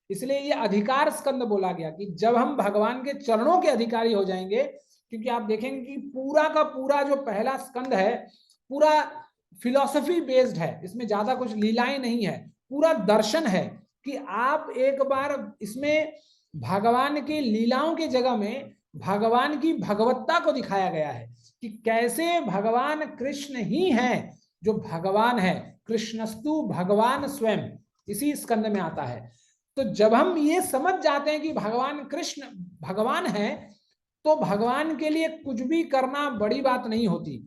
इसलिए ये अधिकार स्कंद बोला गया कि जब हम भगवान के चरणों के अधिकारी हो जाएंगे। क्योंकि आप देखेंगे कि पूरा का पूरा जो पहला स्कंद है पूरा फिलॉसफी बेस्ड है, इसमें ज्यादा कुछ लीलाएं नहीं है, पूरा दर्शन है कि आप एक बार इसमें भगवान की लीलाओं की जगह में भगवान की भगवत्ता को दिखाया गया है कि कैसे भगवान कृष्ण ही हैं जो भगवान है। कृष्णस्तु भगवान स्वयं इसी स्कंद में आता है। तो जब हम ये समझ जाते हैं कि भगवान कृष्ण भगवान है, तो भगवान के लिए कुछ भी करना बड़ी बात नहीं होती।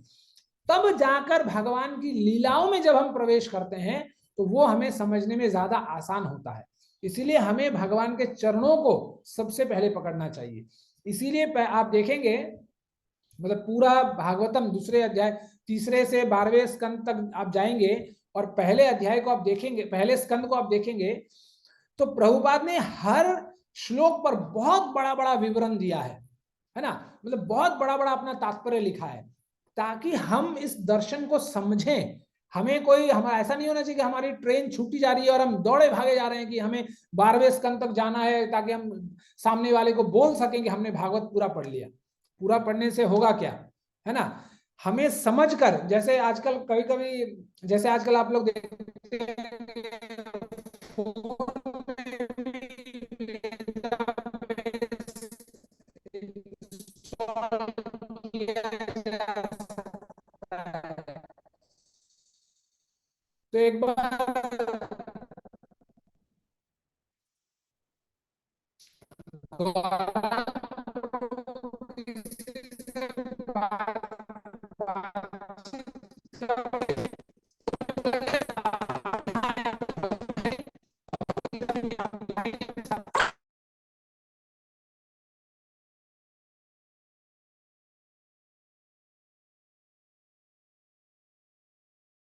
तब जाकर भगवान की लीलाओं में जब हम प्रवेश करते हैं तो वो हमें समझने में ज्यादा आसान होता है। इसीलिए हमें भगवान के चरणों को सबसे पहले पकड़ना चाहिए। इसीलिए आप देखेंगे, मतलब पूरा भागवतम दूसरे अध्याय 3 से 12वें स्कंद तक आप जाएंगे और पहले अध्याय को आप देखेंगे, पहले स्कंद को आप देखेंगे, तो प्रभुपाद ने हर श्लोक पर बहुत बड़ा बड़ा विवरण दिया है ना, मतलब बहुत बड़ा बड़ा अपना तात्पर्य लिखा है, ताकि हम इस दर्शन को समझें। हमें कोई, हमारा ऐसा नहीं होना चाहिए कि हमारी ट्रेन छूटी जा रही है और हम दौड़े भागे जा रहे हैं कि हमें 12वें स्कंद तक जाना है, ताकि हम सामने वाले को बोल सकें कि हमने भागवत पूरा पढ़ लिया। पूरा पढ़ने से होगा क्या, है ना। हमें समझकर, जैसे आजकल कभी कभी, जैसे आजकल आप लोग देखते तो एक बार